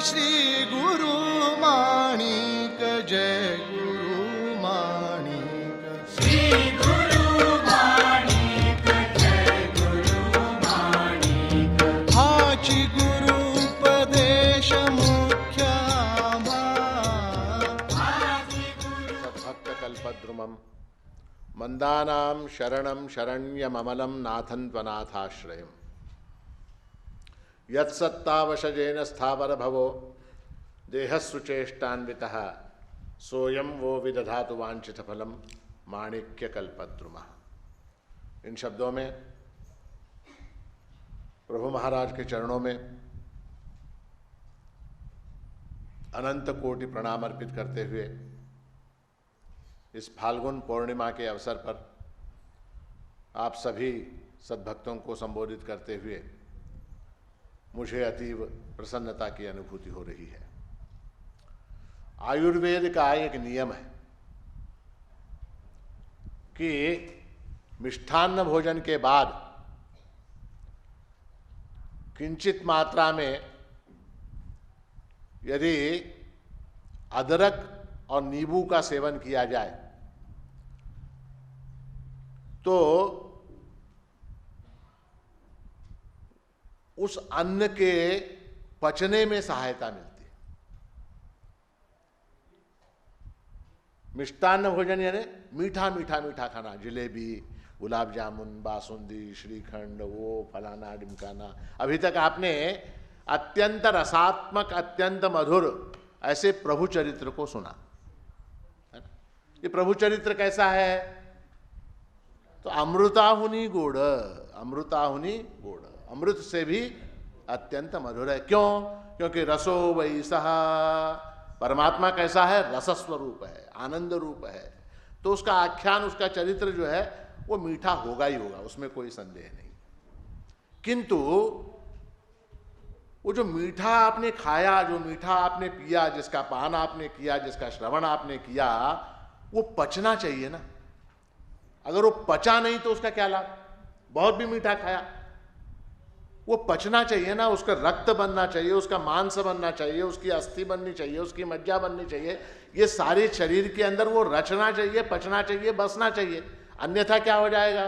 श्री गुरु माणिक जय गुरु माणिक श्री गुरु माणिक जय गुरु माणिक हाची गुरु उपदेश मुख्य सद्भक्त कल्पद्रुमं मंदानां शरणं शरण्यममलं नाथं त्वनाथाश्रयम् यत्सत्तावशजेन स्थावर भवो देहस्सुचेष्टान्वितः सोयं वो विदधातु वांछित फलम माणिक्य कल्पद्रुमः। इन शब्दों में प्रभु महाराज के चरणों में अनंत कोटि प्रणाम अर्पित करते हुए इस फाल्गुन पूर्णिमा के अवसर पर आप सभी सद्भक्तों को संबोधित करते हुए मुझे अतीव प्रसन्नता की अनुभूति हो रही है। आयुर्वेद का एक नियम है कि मिष्ठान्न भोजन के बाद किंचित मात्रा में यदि अदरक और नींबू का सेवन किया जाए तो उस अन्न के पचने में सहायता मिलती है। मिष्टान्न भोजन यानी मीठा मीठा मीठा खाना, जलेबी, गुलाब जामुन, बासुंदी, श्रीखंड, वो फलाना ढिमकाना। अभी तक आपने अत्यंत रसात्मक, अत्यंत मधुर ऐसे प्रभु चरित्र को सुना। ये प्रभु चरित्र कैसा है? तो अमृताहुनि गुड़, अमृताहुनि गुड़, अमृत से भी अत्यंत मधुर है। क्यों? क्योंकि रसो वही सहा, परमात्मा कैसा है? रस स्वरूप है, आनंद रूप है। तो उसका आख्यान, उसका चरित्र जो है वो मीठा होगा ही होगा, उसमें कोई संदेह नहीं। किंतु वो जो मीठा आपने खाया, जो मीठा आपने पिया, जिसका पान आपने किया, जिसका श्रवण आपने किया, वो पचना चाहिए ना। अगर वो पचा नहीं तो उसका क्या लाभ? बहुत भी मीठा खाया, वो पचना चाहिए ना। उसका रक्त बनना चाहिए, उसका मांस बनना चाहिए, उसकी अस्थि बननी चाहिए, उसकी मज्जा बननी चाहिए। ये सारे शरीर के अंदर वो रचना चाहिए, पचना चाहिए, बसना चाहिए। अन्यथा क्या हो जाएगा?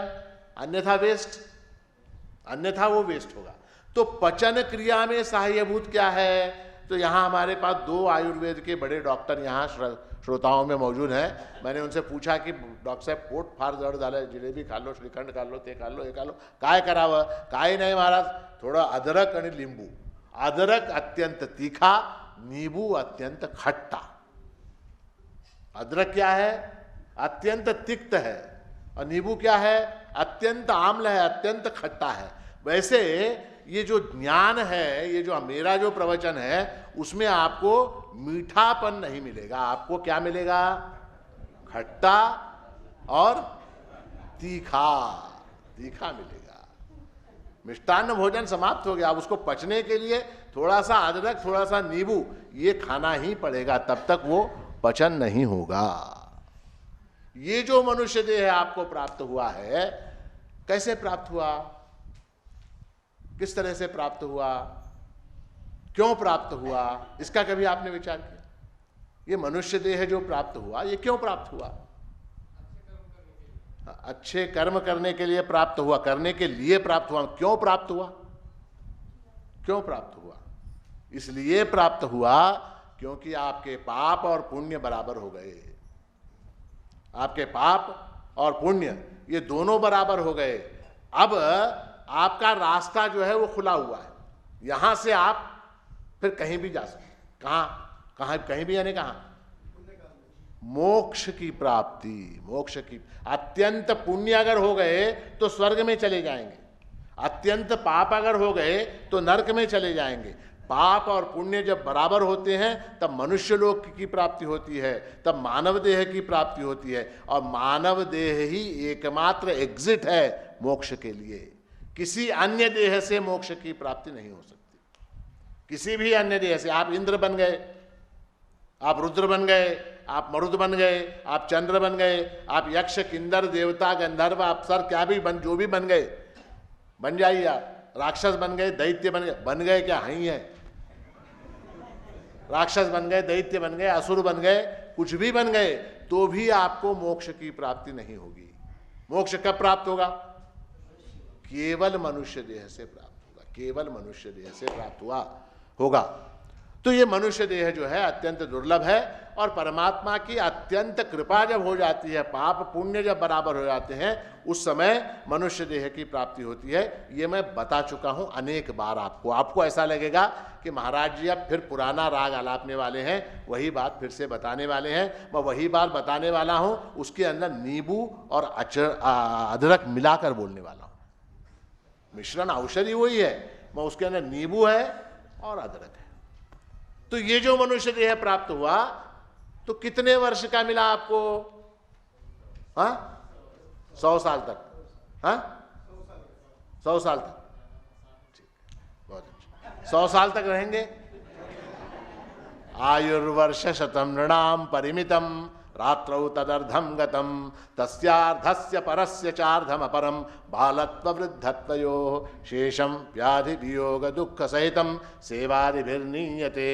अन्यथा वेस्ट, अन्यथा वो वेस्ट होगा। तो पचन क्रिया में सहायभूत क्या है? तो यहाँ हमारे पास दो आयुर्वेद के बड़े डॉक्टर यहाँ श्रोताओं में मौजूद हैं। मैंने उनसे पूछा कि डॉक्टर साहब पोट फार जड़ डाले, जलेबी खा लो, श्रीखंड खा लो, ते खा लो, ये खा लो, काय कराव? काय नहीं महाराज, थोड़ा अदरक और नींबू। अदरक अत्यंत तीखा, नींबू अत्यंत खट्टा। अदरक क्या है? अत्यंत तिक्त है, और नींबू क्या है? अत्यंत आम्ल है, अत्यंत खट्टा है। वैसे ये जो ज्ञान है, ये जो मेरा जो प्रवचन है, उसमें आपको मीठापन नहीं मिलेगा। आपको क्या मिलेगा? खट्टा और तीखा, तीखा मिलेगा। मिष्टान्न भोजन समाप्त हो गया। अब उसको पचने के लिए थोड़ा सा अदरक, थोड़ा सा नींबू ये खाना ही पड़ेगा, तब तक वो पचन नहीं होगा। ये जो मनुष्य देह आपको प्राप्त हुआ है, कैसे प्राप्त हुआ? किस तरह से प्राप्त हुआ? क्यों प्राप्त हुआ? इसका कभी आपने विचार किया? ये मनुष्य देह जो प्राप्त हुआ, ये क्यों प्राप्त हुआ? अच्छे कर्म करने के लिए प्राप्त हुआ, करने के लिए प्राप्त हुआ। क्यों प्राप्त हुआ? क्यों प्राप्त हुआ? इसलिए प्राप्त हुआ क्योंकि आपके पाप और पुण्य बराबर हो गए। आपके पाप और पुण्य ये दोनों बराबर हो गए। अब आपका रास्ता जो है वो खुला हुआ है। यहां से आप फिर कहीं भी जा सकते। कहां? कहां? कहीं भी यानी कहां? मोक्ष की प्राप्ति, मोक्ष की। अत्यंत पुण्य अगर हो गए तो स्वर्ग में चले जाएंगे, अत्यंत पाप अगर हो गए तो नरक में चले जाएंगे। पाप और पुण्य जब बराबर होते हैं तब मनुष्य लोक की प्राप्ति होती है, तब मानव देह की प्राप्ति होती है। और मानव देह ही एकमात्र एग्जिट है मोक्ष के लिए। किसी अन्य देह से मोक्ष की प्राप्ति नहीं हो सकती। किसी भी अन्य देह से, आप इंद्र बन गए, आप रुद्र बन गए, आप मरुद बन गए, आप चंद्र बन गए, आप यक्ष, किन्नर, देवता, गंधर्व, अप्सर, क्या भी बन, जो भी बन गए, बन जाइए। आप राक्षस बन गए, दैत्य बन गए क्या? ही है। राक्षस बन गए, दैत्य बन गए, असुर बन गए, कुछ भी बन गए, तो भी आपको मोक्ष की प्राप्ति नहीं होगी। मोक्ष कब प्राप्त होगा? केवल मनुष्य देह से प्राप्त होगा, केवल मनुष्य देह से प्राप्त हुआ होगा। तो ये मनुष्य देह जो है अत्यंत दुर्लभ है, और परमात्मा की अत्यंत कृपा जब हो जाती है, पाप पुण्य जब बराबर हो जाते हैं, उस समय मनुष्य देह की प्राप्ति होती है। ये मैं बता चुका हूं अनेक बार आपको ऐसा लगेगा कि महाराज जी अब फिर पुराना राग आलापने वाले हैं, वही बात फिर से बताने वाले हैं। मैं वही बात बताने वाला हूं, उसके अंदर नींबू और अदरक मिलाकर बोलने वाला हूं। मिश्रण औषधि वही है, मैं उसके अंदर नींबू है और अदरक है। तो ये जो मनुष्य देह प्राप्त हुआ, तो कितने वर्ष का मिला आपको? 100 साल तक। 100 साल तक, ठीक, बहुत अच्छा। 100 साल तक रहेंगे। आयुर्वर्ष शतम नृणाम परिमितम रात्रौ तदर्धम गतम तस्यार्धस्य परस्य चार्धम अपरम बालत्व वृद्धत्वयोः शेषम व्याधि वियोग दुख सहितम सेवादिभिर्नीयते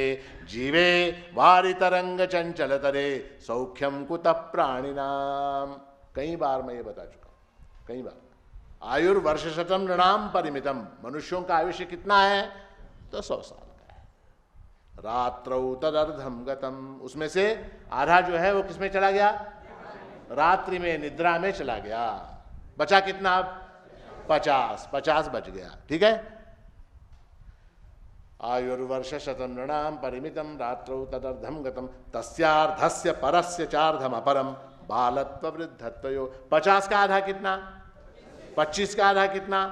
जीवे वारितरंग चंचलतरे सौख्यम कुतः प्राणिनाम। कई बार मैं ये बता चुका हूं, कई बार। आयुर्वर्ष शतम नृणाम परिमितम, मनुष्यों का आयुष्य कितना है? तो 100 साल। रात्रौ तदर्धम गतम, उसमें से आधा जो है वो किसमें चला गया? रात्रि में, निद्रा में चला गया। बचा कितना? 50 बच गया, ठीक है। आयुर्वर्ष शतम नृणाम परिमितम रात्रौ तदर्धम गतम तस्यार्धस्य परस्य चार्धम अपरम बालत्व वृद्धत्वयो। 50 का आधा कितना? 25 का आधा कितना?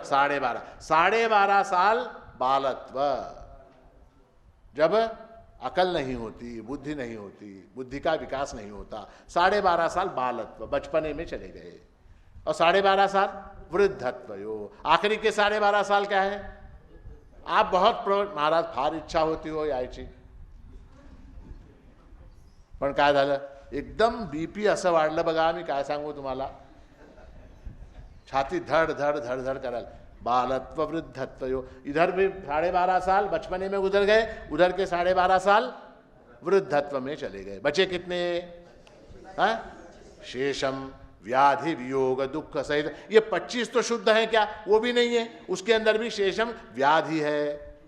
12.5 साल बालत्व, जब अकल नहीं होती, बुद्धि नहीं होती, बुद्धि का विकास नहीं होता। 12.5 साल बालत्व, बचपने में चले गए। और 12.5 साल वृद्धत्व। आखिरी के 12.5 साल क्या है? आप बहुत महाराज फार इच्छा होती हो यायची, पण काय झालं? एकदम बीपी असं वाढलं बघा, मी काय सांगू तुम्हाला, छाती धड धड धड धड करायला। बालत्व वृद्धत्वयो, इधर भी 12.5 साल बचपने में गुजर गए, उधर के 12.5 साल वृद्धत्व में चले गए। बचे कितने? शेषम व्याधि वियोग दुख सहित। ये 25 तो शुद्ध है क्या? वो भी नहीं है, उसके अंदर भी शेषम व्याधि है,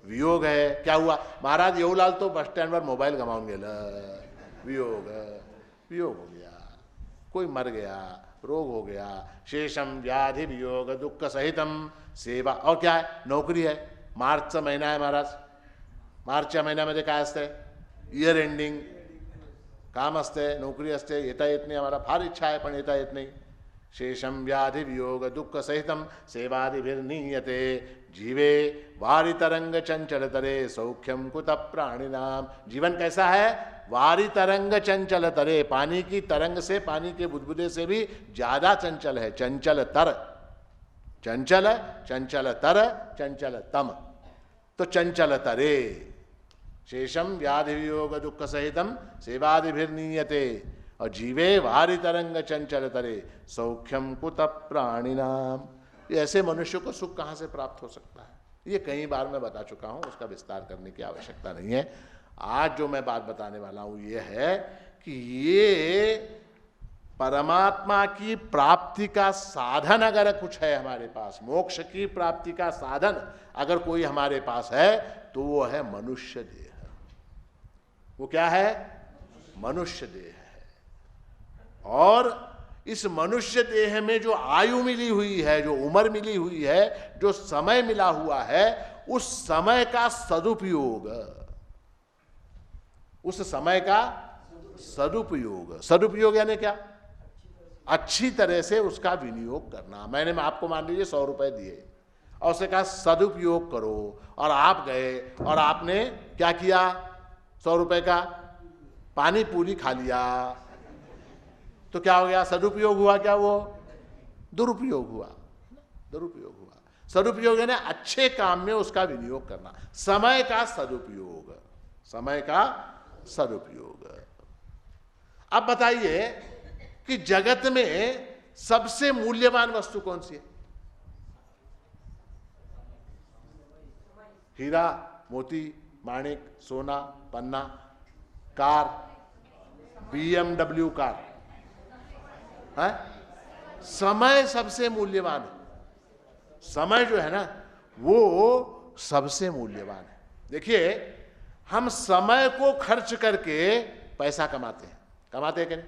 वियोग है। क्या हुआ महाराज? येऊलाल तो बस स्टैंड पर मोबाईल गमावून गेलं, वियोग वियोग हो गया, कोई मर गया, रोग हो गया। शेषम व्याधि वियोग दुख सहितम सेवा। और क्या है? नौकरी है, मार्चचा महिना आहे महाराज, मार्चच्या महिन्यामध्ये काय असते? इयर एंडिंग काम असते, नौकरी असते, येता येत नाही आम्हाला, फार इच्छा आहे पण येता येत नाही। शेषम व्याधि वियोग दुख सहितम सेवादिभिर्नीयते जीवे वारितरंग चंचलतरे सौख्यम कुतः प्राणिनाम। जीवन कैसा है? वारितरंग चंचलतरे, पानी की तरंग से, पानी के बुदबुदे से भी ज्यादा चंचल है। चंचल तर, चंचल, चंचल तर, चंचल तम, तो चंचल तरे। शेषम व्याधि वियोग दुख सहितम सेवादिभिर्नीयते और जीवे वारितरंग चंचल तरे सौख्यम कुतः प्राणिनाम। ये ऐसे मनुष्य को सुख कहाँ से प्राप्त हो सकता है? ये कई बार मैं बता चुका हूँ, उसका विस्तार करने की आवश्यकता नहीं है। आज जो मैं बात बताने वाला हूँ ये है कि ये परमात्मा की प्राप्ति का साधन अगर कुछ है हमारे पास, मोक्ष की प्राप्ति का साधन अगर कोई हमारे पास है, तो वो है मनुष्य देह। वो क्या है? मनुष्य देह है। और इस मनुष्य देह में जो आयु मिली हुई है, जो उम्र मिली हुई है, जो समय मिला हुआ है, उस समय का सदुपयोग, उस समय का सदुपयोग, सदुपयोग यानी क्या? अच्छी तरह से उसका विनियोग करना। मैंने आपको मान लीजिए 100 रुपए दिए और उसे कहा सदुपयोग करो, और आप गए और आपने क्या किया? 100 रुपए का पानी पूरी खा लिया, तो क्या हो गया? सदुपयोग हुआ क्या? वो दुरुपयोग हुआ, दुरुपयोग हुआ। सदुपयोग है ना, अच्छे काम में उसका विनियोग करना, समय का सदुपयोग, समय का सदुपयोग। अब बताइए कि जगत में सबसे मूल्यवान वस्तु कौन सी है? हीरा, मोती, माणिक, सोना, पन्ना, कार, BMW कार है। समय सबसे मूल्यवान है। समय जो है ना वो सबसे मूल्यवान है। देखिए, हम समय को खर्च करके पैसा कमाते हैं, कमाते हैं कि नहीं?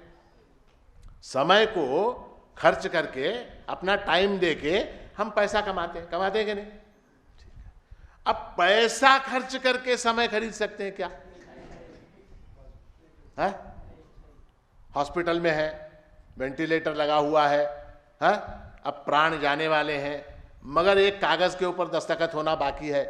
समय को खर्च करके, अपना टाइम देके हम पैसा कमाते हैं कि नहीं? अब पैसा खर्च करके समय खरीद सकते हैं क्या? है? हॉस्पिटल में है, वेंटिलेटर लगा हुआ है, अब प्राण जाने वाले हैं, मगर एक कागज के ऊपर दस्तखत होना बाकी है।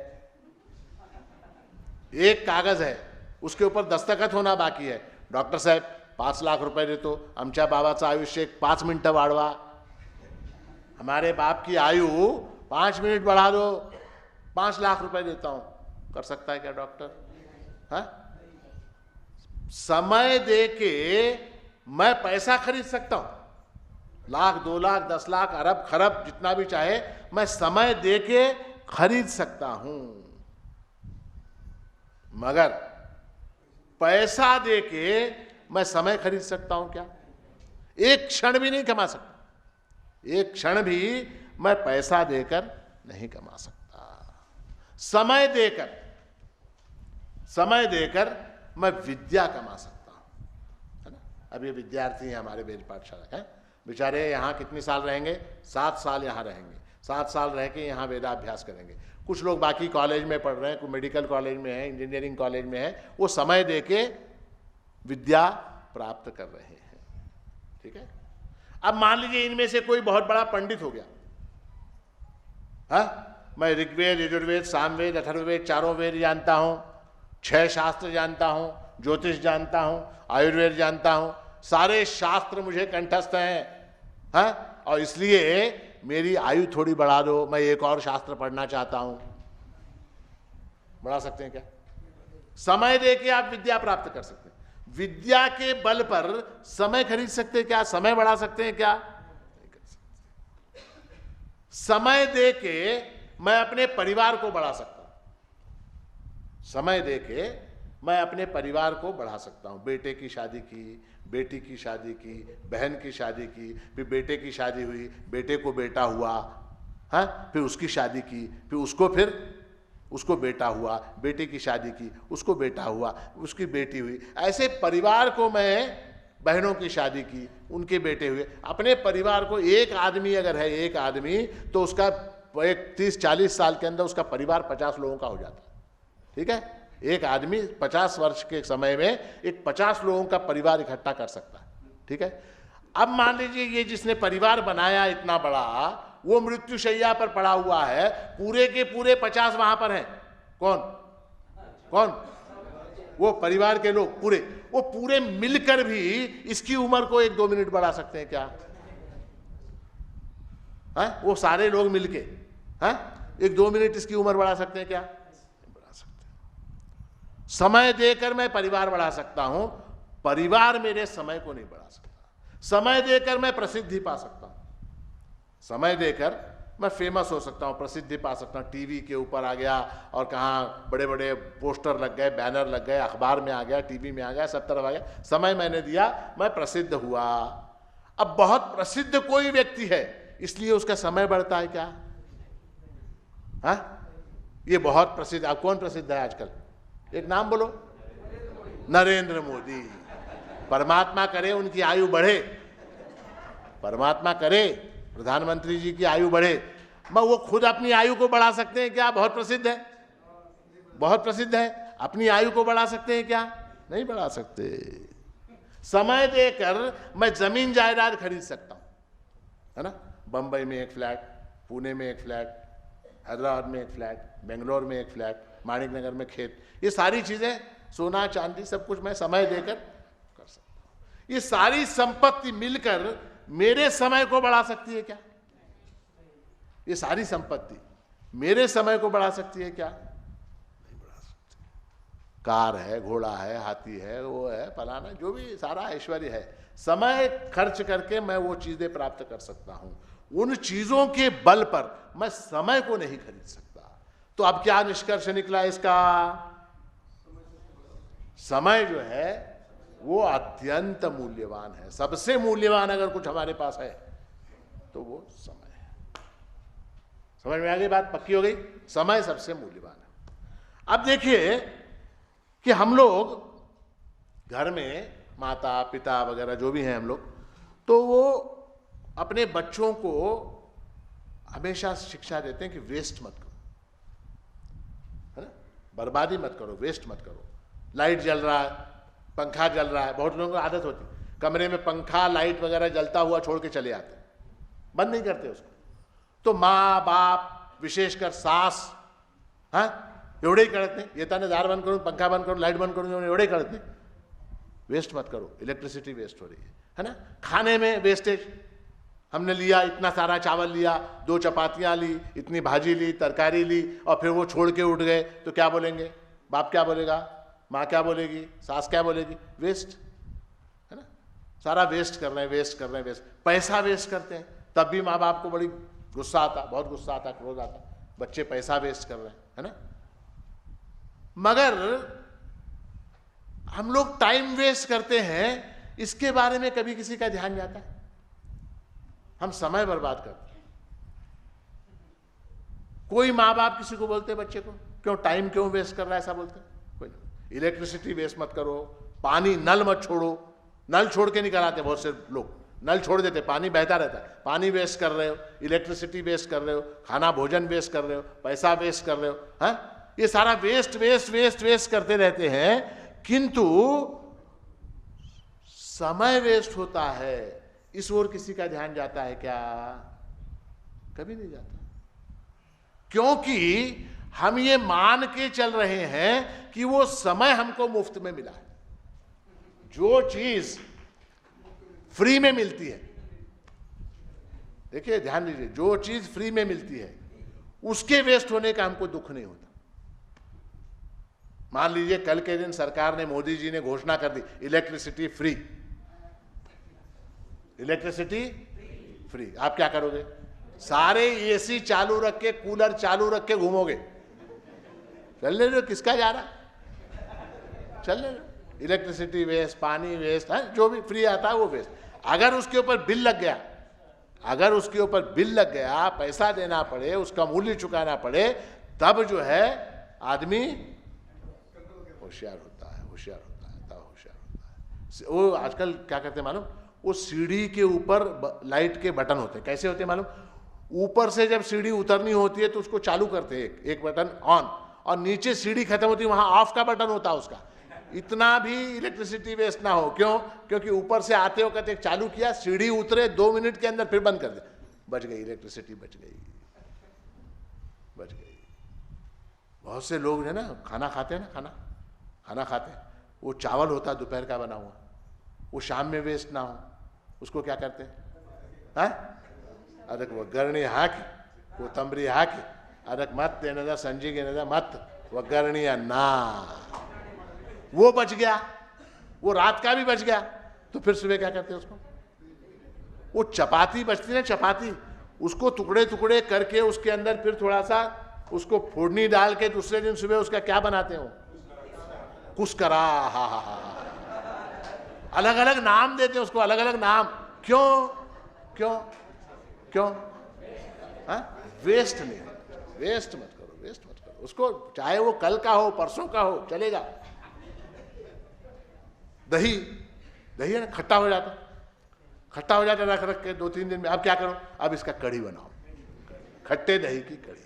एक कागज है, उसके ऊपर दस्तखत होना बाकी है। डॉक्टर साहेब 5 लाख रुपए देतो, आमच्या बाबाचं आयुष्य 5 मिनिटं वाढवा, हमारे बाप की आयु 5 मिनट बढ़ा दो, 5 लाख रुपए देता हूं। कर सकता है क्या डॉक्टर? है? समय दे के मैं पैसा खरीद सकता हूं, लाख, 2 लाख, 10 लाख, अरब, खरब, जितना भी चाहे मैं समय दे के खरीद सकता हूं। मगर पैसा दे के मैं समय खरीद सकता हूं क्या? एक क्षण भी नहीं कमा सकता। एक क्षण भी मैं पैसा देकर नहीं कमा सकता। समय देकर मैं विद्या कमा सकता हूं, है ना? अब ये विद्यार्थी हैं हमारे वेद पाठशाला के, बेचारे यहाँ कितने साल रहेंगे? 7 साल यहाँ रहेंगे। 7 साल रह के यहाँ वेदाभ्यास करेंगे। कुछ लोग बाकी कॉलेज में पढ़ रहे हैं, कोई मेडिकल कॉलेज में है, इंजीनियरिंग कॉलेज में है, वो समय देके विद्या प्राप्त कर रहे हैं। ठीक है? अब मान लीजिए इनमें से कोई बहुत बड़ा पंडित हो गया, मैं ऋग्वेद, यजुर्वेद, सामवेद, अथर्ववेद, चारों वेद जानता हूं, 6 शास्त्र जानता हूं, ज्योतिष जानता हूं, आयुर्वेद जानता हूं, सारे शास्त्र मुझे कंठस्थ हैं, और इसलिए मेरी आयु थोड़ी बढ़ा दो, मैं एक और शास्त्र पढ़ना चाहता हूं। बढ़ा सकते हैं क्या? समय दे के आप विद्या प्राप्त कर सकते हैं। विद्या के बल पर समय खरीद सकते हैं क्या? समय बढ़ा सकते हैं क्या? नहीं कर सकते। समय दे के मैं अपने परिवार को बढ़ा सकता हूं। समय दे के मैं अपने परिवार को बढ़ा सकता हूं। बेटे की शादी की, बेटी की शादी की, बहन की शादी की, फिर बेटे की शादी हुई, बेटे को बेटा हुआ, फिर उसकी शादी की, फिर उसको बेटा हुआ, बेटे की शादी की, उसको बेटा हुआ, उसकी बेटी हुई। ऐसे परिवार को मैं, बहनों की शादी की, उनके बेटे हुए। अपने परिवार को, एक आदमी अगर है, एक आदमी, तो उसका एक 30-40 साल के अंदर उसका परिवार 50 लोगों का हो जाता है। ठीक है? एक आदमी 50 वर्ष के समय में एक 50 लोगों का परिवार इकट्ठा कर सकता है। ठीक है? अब मान लीजिए ये जिसने परिवार बनाया इतना बड़ा, वो मृत्युशैया पर पड़ा हुआ है, पूरे के पूरे 50 वहां पर हैं। कौन? वो परिवार के लोग पूरे, वो पूरे मिलकर भी इसकी उम्र को 1-2 मिनट बढ़ा सकते हैं क्या? वो सारे लोग मिलके 1-2 मिनट इसकी उम्र बढ़ा सकते हैं क्या? बढ़ा सकते हैं। समय देकर मैं परिवार बढ़ा सकता हूं, परिवार मेरे समय को नहीं बढ़ा सकता। समय देकर मैं प्रसिद्धि पा सकता हूं, समय देकर मैं फेमस हो सकता हूं, प्रसिद्धि पा सकता हूं। टीवी के ऊपर आ गया, और कहाँ बड़े बड़े पोस्टर लग गए, बैनर लग गए, अखबार में आ गया, टीवी में आ गया, सब तरफ आ गया। समय मैंने दिया, मैं प्रसिद्ध हुआ। अब बहुत प्रसिद्ध कोई व्यक्ति है, इसलिए उसका समय बढ़ता है क्या? ये बहुत प्रसिद्ध। अब कौन प्रसिद्ध है आजकल? एक नाम बोलो। नरेंद्र मोदी। परमात्मा करे उनकी आयु बढ़े, परमात्मा करे प्रधानमंत्री जी की आयु बढ़े। मैं वो खुद अपनी आयु को बढ़ा सकते हैं क्या? बहुत प्रसिद्ध है, बहुत प्रसिद्ध है। अपनी आयु को बढ़ा सकते हैं क्या? नहीं बढ़ा सकते। समय देकर मैं जमीन जायदाद खरीद सकता हूं, है ना? बंबई में एक फ्लैट, पुणे में एक फ्लैट, हैदराबाद में एक फ्लैट, बेंगलोर में एक फ्लैट, माणिक नगर में खेत, ये सारी चीजें, सोना चांदी सब कुछ मैं समय देकर कर सकता हूं। ये सारी संपत्ति मिलकर मेरे समय को बढ़ा सकती है क्या? ये सारी संपत्ति मेरे समय को बढ़ा सकती है क्या? नहीं बढ़ा सकती। कार है, घोड़ा है, हाथी है, वो है, फलाना, जो भी सारा ऐश्वर्य है, समय खर्च करके मैं वो चीजें प्राप्त कर सकता हूं। उन चीजों के बल पर मैं समय को नहीं खरीद सकता। तो अब क्या निष्कर्ष निकला इसका? समय जो है वो अत्यंत मूल्यवान है। सबसे मूल्यवान अगर कुछ हमारे पास है तो वो समय है। समझ में आ गई बात? पक्की हो गई? समय सबसे मूल्यवान है। अब देखिए कि हम लोग घर में माता पिता वगैरह जो भी हैं हम लोग, तो वो अपने बच्चों को हमेशा शिक्षा देते हैं कि वेस्ट मत करो, है ना, बर्बादी मत करो, वेस्ट मत करो। लाइट जल रहा है, पंखा जल रहा है, बहुत लोगों को आदत होती है कमरे में पंखा लाइट वगैरह जलता हुआ छोड़ के चले आते हैं, बंद नहीं करते उसको। तो माँ बाप विशेषकर सास एवढे ही कळत नाही, येताना दार बंद करून पंखा बंद करून लाइट बंद करून एवढे ही कळत नाही, वेस्ट मत करो, इलेक्ट्रिसिटी वेस्ट हो रही है ना। खाने में वेस्टेज, हमने लिया इतना सारा चावल लिया, 2 चपातियां ली, इतनी भाजी ली, तरकारी ली, और फिर वो छोड़ के उठ गए, तो क्या बोलेंगे? बाप क्या बोलेगा, माँ क्या बोलेगी, सास क्या बोलेगी? वेस्ट, है ना। सारा वेस्ट कर रहे हैं, वेस्ट कर रहे हैं, वेस्ट। पैसा वेस्ट करते हैं, तब भी माँ बाप को बड़ी गुस्सा आता, बहुत गुस्सा आता, क्रोध आता, बच्चे पैसा वेस्ट कर रहे हैं, है ना। मगर हम लोग टाइम वेस्ट करते हैं, इसके बारे में कभी किसी का ध्यान जाता है? हम समय बर्बाद करते हैं। कोई माँ बाप किसी को बोलते हैं बच्चे को, क्यों टाइम क्यों वेस्ट कर रहा है, ऐसा बोलते हैं? कोई नहीं। इलेक्ट्रिसिटी वेस्ट मत करो, पानी नल मत छोड़ो, नल छोड़ के नहीं कराते बहुत से लोग, नल छोड़ देते, पानी बहता रहता है, पानी वेस्ट कर रहे हो, इलेक्ट्रिसिटी वेस्ट कर रहे हो, खाना भोजन वेस्ट कर रहे हो, पैसा वेस्ट कर रहे हो, हाँ, ये सारा वेस्ट वेस्ट वेस्ट वेस्ट करते रहते हैं, किंतु समय वेस्ट होता है, इस ओर किसी का ध्यान जाता है क्या? कभी नहीं जाता, क्योंकि हम ये मान के चल रहे हैं कि वो समय हमको मुफ्त में मिला है। जो चीज फ्री में मिलती है, देखिए ध्यान दीजिए, जो चीज फ्री में मिलती है उसके वेस्ट होने का हमको दुख नहीं होता। मान लीजिए कल के दिन सरकार ने, मोदी जी ने घोषणा कर दी इलेक्ट्रिसिटी फ्री, इलेक्ट्रिसिटी फ्री, आप क्या करोगे? सारे एसी चालू रख के, कूलर चालू रख के घूमोगे, चलने दो, किसका जा रहा, चलने दो। इलेक्ट्रिसिटी वेस्ट, पानी वेस्ट, है जो भी फ्री आता है वो वेस्ट। अगर उसके ऊपर बिल लग गया, अगर उसके ऊपर बिल लग गया, पैसा देना पड़े, उसका मूल्य चुकाना पड़े, तब जो है आदमी होशियार होता है, होशियार होता है, तब होशियार होता है। वो आजकल क्या करते हैं मालूम? वो सीढ़ी के ऊपर लाइट के बटन होते हैं, कैसे होते हैं मालूम? ऊपर से जब सीढ़ी उतरनी होती है तो उसको चालू करते हैं, एक बटन ऑन, और नीचे सीढ़ी खत्म होती है, वहां ऑफ का बटन होता है उसका। इतना भी इलेक्ट्रिसिटी वेस्ट ना हो, क्यों? क्योंकि ऊपर से आते हो कहते चालू किया, सीढ़ी उतरे 2 मिनट के अंदर फिर बंद कर दे, बच गई इलेक्ट्रिसिटी, बच गई, बच गई। बहुत से लोग है ना, खाना खाते हैं ना, खाना खाते हैं, वो चावल होता है दोपहर का बना हुआ, वो शाम में वेस्ट ना हो, उसको क्या करते हैं? ಅದಕ್ಕೆ ಒಗ್ಗರಣೆ ಹಾಕಿ, ಕೊತ್ತಂಬರಿ ಹಾಕಿ, ಅದಕ್ಕೆ ಮತ್ತೆ ಏನದ ಸಂಜಿಗೆ ಏನದ ಮತ್ತೆ ಒಗ್ಗರಣೆ ಅನ್ನ, वो बच गया, वो रात का भी बच गया, तो फिर सुबह क्या करते हैं उसको? वो चपाती बचती है, चपाती, उसको टुकड़े टुकड़े करके उसके अंदर फिर थोड़ा सा उसको फोड़नी डाल के दूसरे दिन सुबह उसका क्या बनाते हो? कुस्करा, हा हा हा, अलग अलग नाम देते हैं उसको, अलग अलग नाम। क्यों? क्यों? क्यों? हाँ, वेस्ट नहीं, वेस्ट मत करो, वेस्ट मत करो उसको, चाहे वो कल का हो, परसों का हो, चलेगा। दही, दही है ना, खट्टा हो जाता, खट्टा हो जाता, रख रख के 2-3 दिन में, अब क्या करो? अब इसका कढ़ी बनाओ, खट्टे दही की कढ़ी,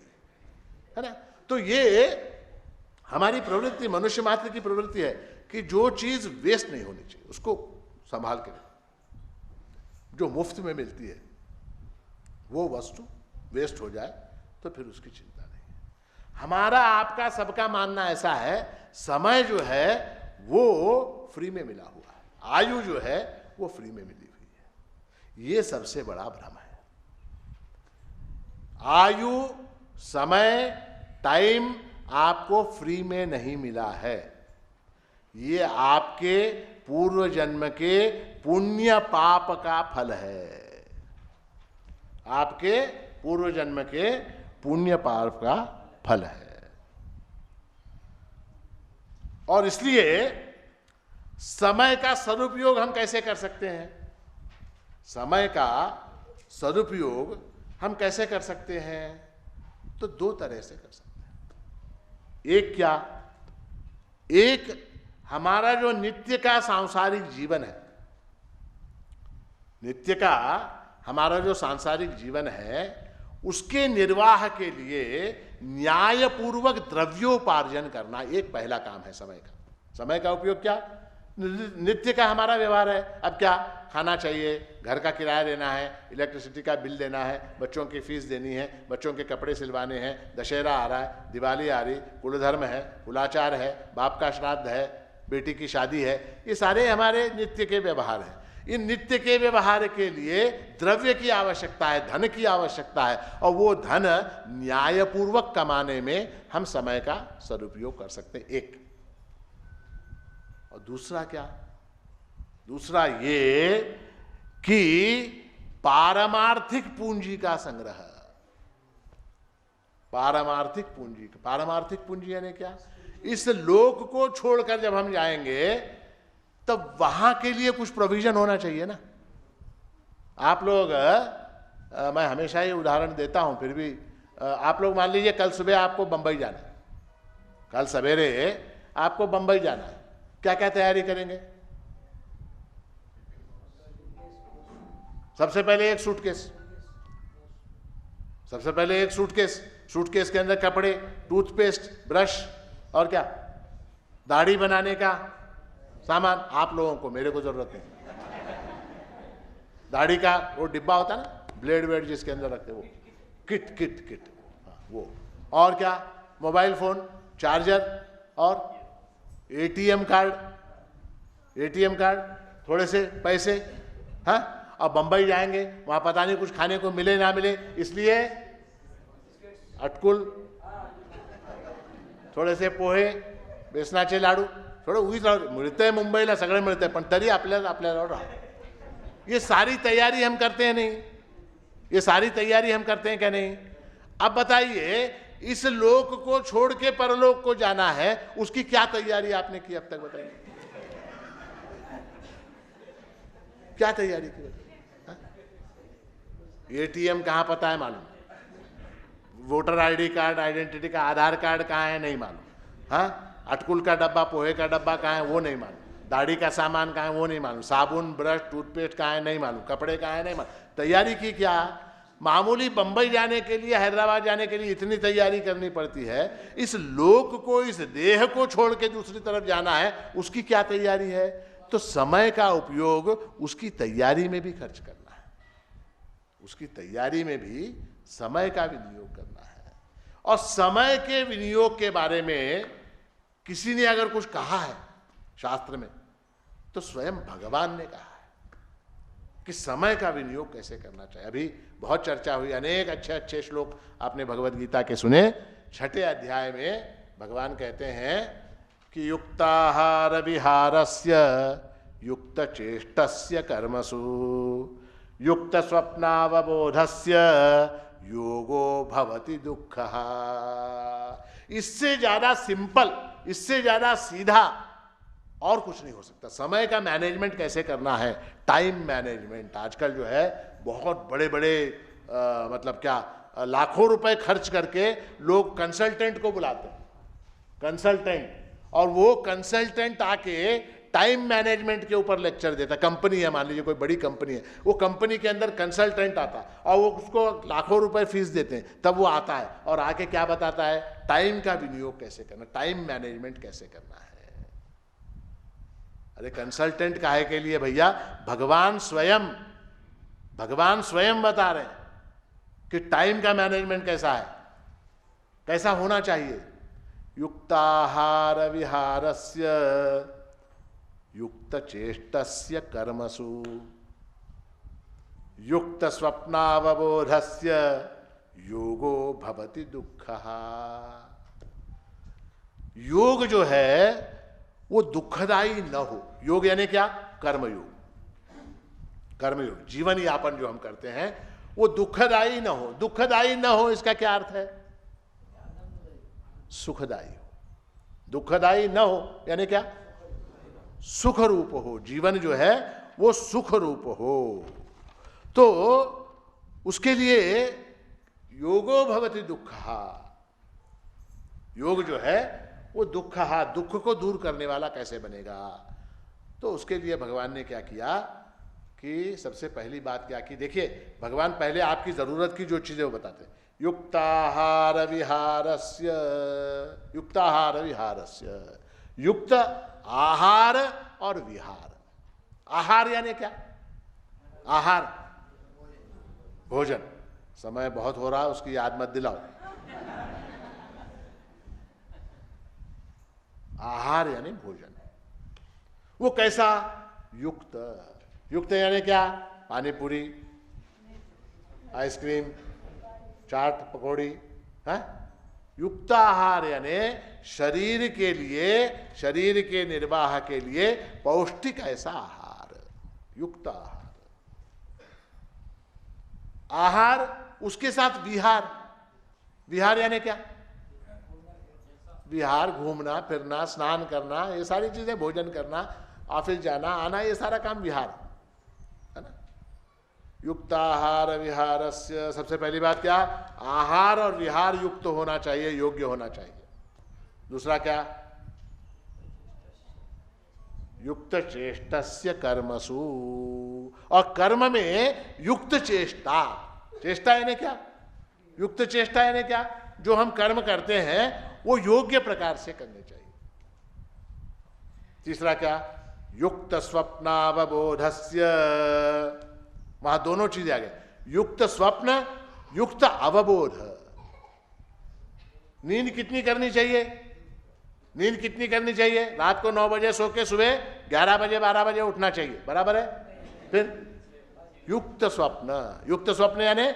है ना। तो ये हमारी प्रवृत्ति, मनुष्य मात्र की प्रवृत्ति है कि जो चीज वेस्ट नहीं होनी चाहिए उसको संभाल के रखो। जो मुफ्त में मिलती है वो वस्तु वेस्ट हो जाए तो फिर उसकी चिंता नहीं है। हमारा आपका सबका मानना ऐसा है, समय जो है वो फ्री में मिला हुआ है, आयु जो है वो फ्री में मिली हुई है। ये सबसे बड़ा भ्रम है। आयु, समय, टाइम आपको फ्री में नहीं मिला है, ये आपके पूर्व जन्म के पुण्य पाप का फल है, आपके पूर्व जन्म के पुण्य पाप का फल है। और इसलिए समय का सदुपयोग हम कैसे कर सकते हैं? समय का सदुपयोग हम कैसे कर सकते हैं? तो दो तरह से कर सकते हैं। एक क्या? एक हमारा जो नित्य का सांसारिक जीवन है, नित्य का हमारा जो सांसारिक जीवन है, उसके निर्वाह के लिए न्यायपूर्वक द्रव्योपार्जन करना एक पहला काम है समय का। समय का उपयोग क्या? नित्य का हमारा व्यवहार है। अब क्या? खाना चाहिए, घर का किराया देना है, इलेक्ट्रिसिटी का बिल देना है, बच्चों की फीस देनी है, बच्चों के कपड़े सिलवाने हैं, दशहरा आ रहा है, दिवाली आ रही, कुलधर्म है, कुलाचार है, बाप का श्राद्ध है, बेटी की शादी है, ये सारे हमारे नित्य के व्यवहार हैं। इन नित्य के व्यवहार के लिए द्रव्य की आवश्यकता है, धन की आवश्यकता है, और वो धन न्यायपूर्वक कमाने में हम समय का सदुपयोग कर सकते हैं, एक। और दूसरा क्या? दूसरा ये कि पारमार्थिक पूंजी का संग्रह। पारमार्थिक पूंजी, पारमार्थिक पूंजी यानी क्या? इस लोक को छोड़कर जब हम जाएंगे तब वहां के लिए कुछ प्रोविजन होना चाहिए ना। आप लोग मैं हमेशा ये उदाहरण देता हूं, फिर भी आप लोग मान लीजिए कल सुबह आपको बंबई जाना है, कल सवेरे आपको बंबई जाना है, क्या क्या तैयारी करेंगे? सबसे पहले एक सूटकेस, सबसे पहले एक सूटकेस, सूटकेस के अंदर कपड़े, टूथपेस्ट, ब्रश और क्या? दाढ़ी बनाने का सामान। आप लोगों को, मेरे को जरूरत नहीं। दाढ़ी का वो डिब्बा होता है ना, ब्लेड वेड जिसके अंदर रखते, वो किट किट किट, वो। और क्या? मोबाइल फोन, चार्जर और एटीएम कार्ड, एटीएम कार्ड, थोड़े से पैसे। हाँ, अब बंबई जाएंगे, वहां पता नहीं कुछ खाने को मिले ना मिले, इसलिए अटकुल, थोडे से पोहे, बेसनाचे लाडू, थोडं उगीच मिळतंय मुंबईला, सगळं मिळतंय, पण तरी आपल्याला राहा। ये सारी तैयारी हम करते हैं नहीं? ये सारी तैयारी हम करते हैं क्या नहीं? अब बताइए, इस लोक को छोड़ के परलोक को जाना है, उसकी क्या तैयारी आपने की अब तक? बताइए क्या तैयारी की? एटीएम कहां पता है मालूम, वोटर आईडी कार्ड, आइडेंटिटी का आधार कार्ड कहां है नहीं मालूम, हाँ, अटकुल का डब्बा, पोहे का डब्बा कहां है वो नहीं मालूम, दाढ़ी का सामान कहां है वो नहीं मालूम, साबुन, ब्रश, टूथपेस्ट कहां है नहीं मालूम, कपड़े कहां है नहीं मालूम। तैयारी की क्या? मामूली बंबई जाने के लिए, हैदराबाद जाने के लिए इतनी तैयारी करनी पड़ती है, इस लोक को, इस देह को छोड़ के दूसरी तरफ जाना है, उसकी क्या तैयारी है? तो समय का उपयोग उसकी तैयारी में भी खर्च करना है, उसकी तैयारी में भी समय का विनियोग करना है। और समय के विनियोग के बारे में किसी ने अगर कुछ कहा है शास्त्र में, तो स्वयं भगवान ने कहा है कि समय का विनियोग कैसे करना चाहिए। अभी बहुत चर्चा हुई, अनेक अच्छे अच्छे श्लोक आपने भगवद गीता के सुने। 6ठे अध्याय में भगवान कहते हैं कि युक्ताहार विहारस्य युक्त चेष्टस्य कर्मसु युक्त स्वप्नावबोधस्य योगो भवति दुःखः। इससे ज्यादा सिंपल, इससे ज्यादा सीधा और कुछ नहीं हो सकता। समय का मैनेजमेंट कैसे करना है, टाइम मैनेजमेंट। आजकल जो है बहुत बड़े बड़े मतलब क्या लाखों रुपए खर्च करके लोग कंसल्टेंट को बुलाते हैं, कंसल्टेंट, और वो कंसल्टेंट आके टाइम मैनेजमेंट के ऊपर लेक्चर देता है। कंपनी है, मान लीजिए कोई बड़ी कंपनी है, वो कंपनी के अंदर कंसल्टेंट आता है और वो उसको लाखों रुपए फीस देते हैं, तब वो आता है और आके क्या बताता है? टाइम का विनियोग कैसे करना, टाइम मैनेजमेंट कैसे करना है। अरे कंसल्टेंट काहे के लिए भैया? भगवान स्वयं बता रहे हैं कि टाइम का मैनेजमेंट कैसा है, कैसा होना चाहिए। युक्ताहार विहारस्य युक्त चेष्टस्य कर्मसु युक्त स्वप्नावबोधस्य योगो भवति दुःखः। योग जो है वो दुखदाई न हो। योग यानी क्या? कर्मयोग। कर्मयोग, जीवन यापन जो हम करते हैं वो दुखदाई न हो। दुखदाई न हो इसका क्या अर्थ है? सुखदाई हो। दुखदाई न हो यानी क्या? सुख रूप हो, जीवन जो है वो सुख रूप हो। तो उसके लिए योगो भवति दुःखः, योग जो है वो दुःखः, दुख को दूर करने वाला कैसे बनेगा। तो उसके लिए भगवान ने क्या किया कि सबसे पहली बात क्या की, देखिए भगवान पहले आपकी जरूरत की जो चीजें वो बताते हैं। युक्ताहार विहारस्य, युक्ताहार विहारस्य, युक्त आहार और विहार। आहार यानी क्या, आहार भोजन, समय बहुत हो रहा उसकी याद मत दिलाओ। आहार यानी भोजन, वो कैसा, युक्त, युक्त यानी क्या, पानी पूरी, आइसक्रीम, चाट पकौड़ी है। युक्त आहार यानी शरीर के लिए, शरीर के निर्वाह के लिए पौष्टिक ऐसा आहार, युक्त आहार। आहार उसके साथ विहार, विहार यानी क्या, विहार घूमना फिरना, स्नान करना, ये सारी चीजें, भोजन करना, ऑफिस जाना आना, ये सारा काम विहार है ना। युक्ताहार विहारस्य, सबसे पहली बात क्या, आहार और विहार युक्त होना चाहिए, योग्य होना चाहिए। दूसरा क्या, युक्त चेष्टस्य कर्मसु, और कर्म में युक्त चेष्टा, चेष्टा यानी क्या, युक्त चेष्टा यानी क्या, जो हम कर्म करते हैं वो योग्य प्रकार से करने चाहिए। तीसरा क्या, युक्त स्वप्नावबोधस्य, वहां दोनों चीजें आ गए, युक्त स्वप्न, युक्त अवबोध। नींद कितनी करनी चाहिए, नींद कितनी करनी चाहिए, रात को 9 बजे सो के सुबह 11 बजे 12 बजे उठना चाहिए, बराबर है। फिर युक्त स्वप्न, युक्त स्वप्न यानी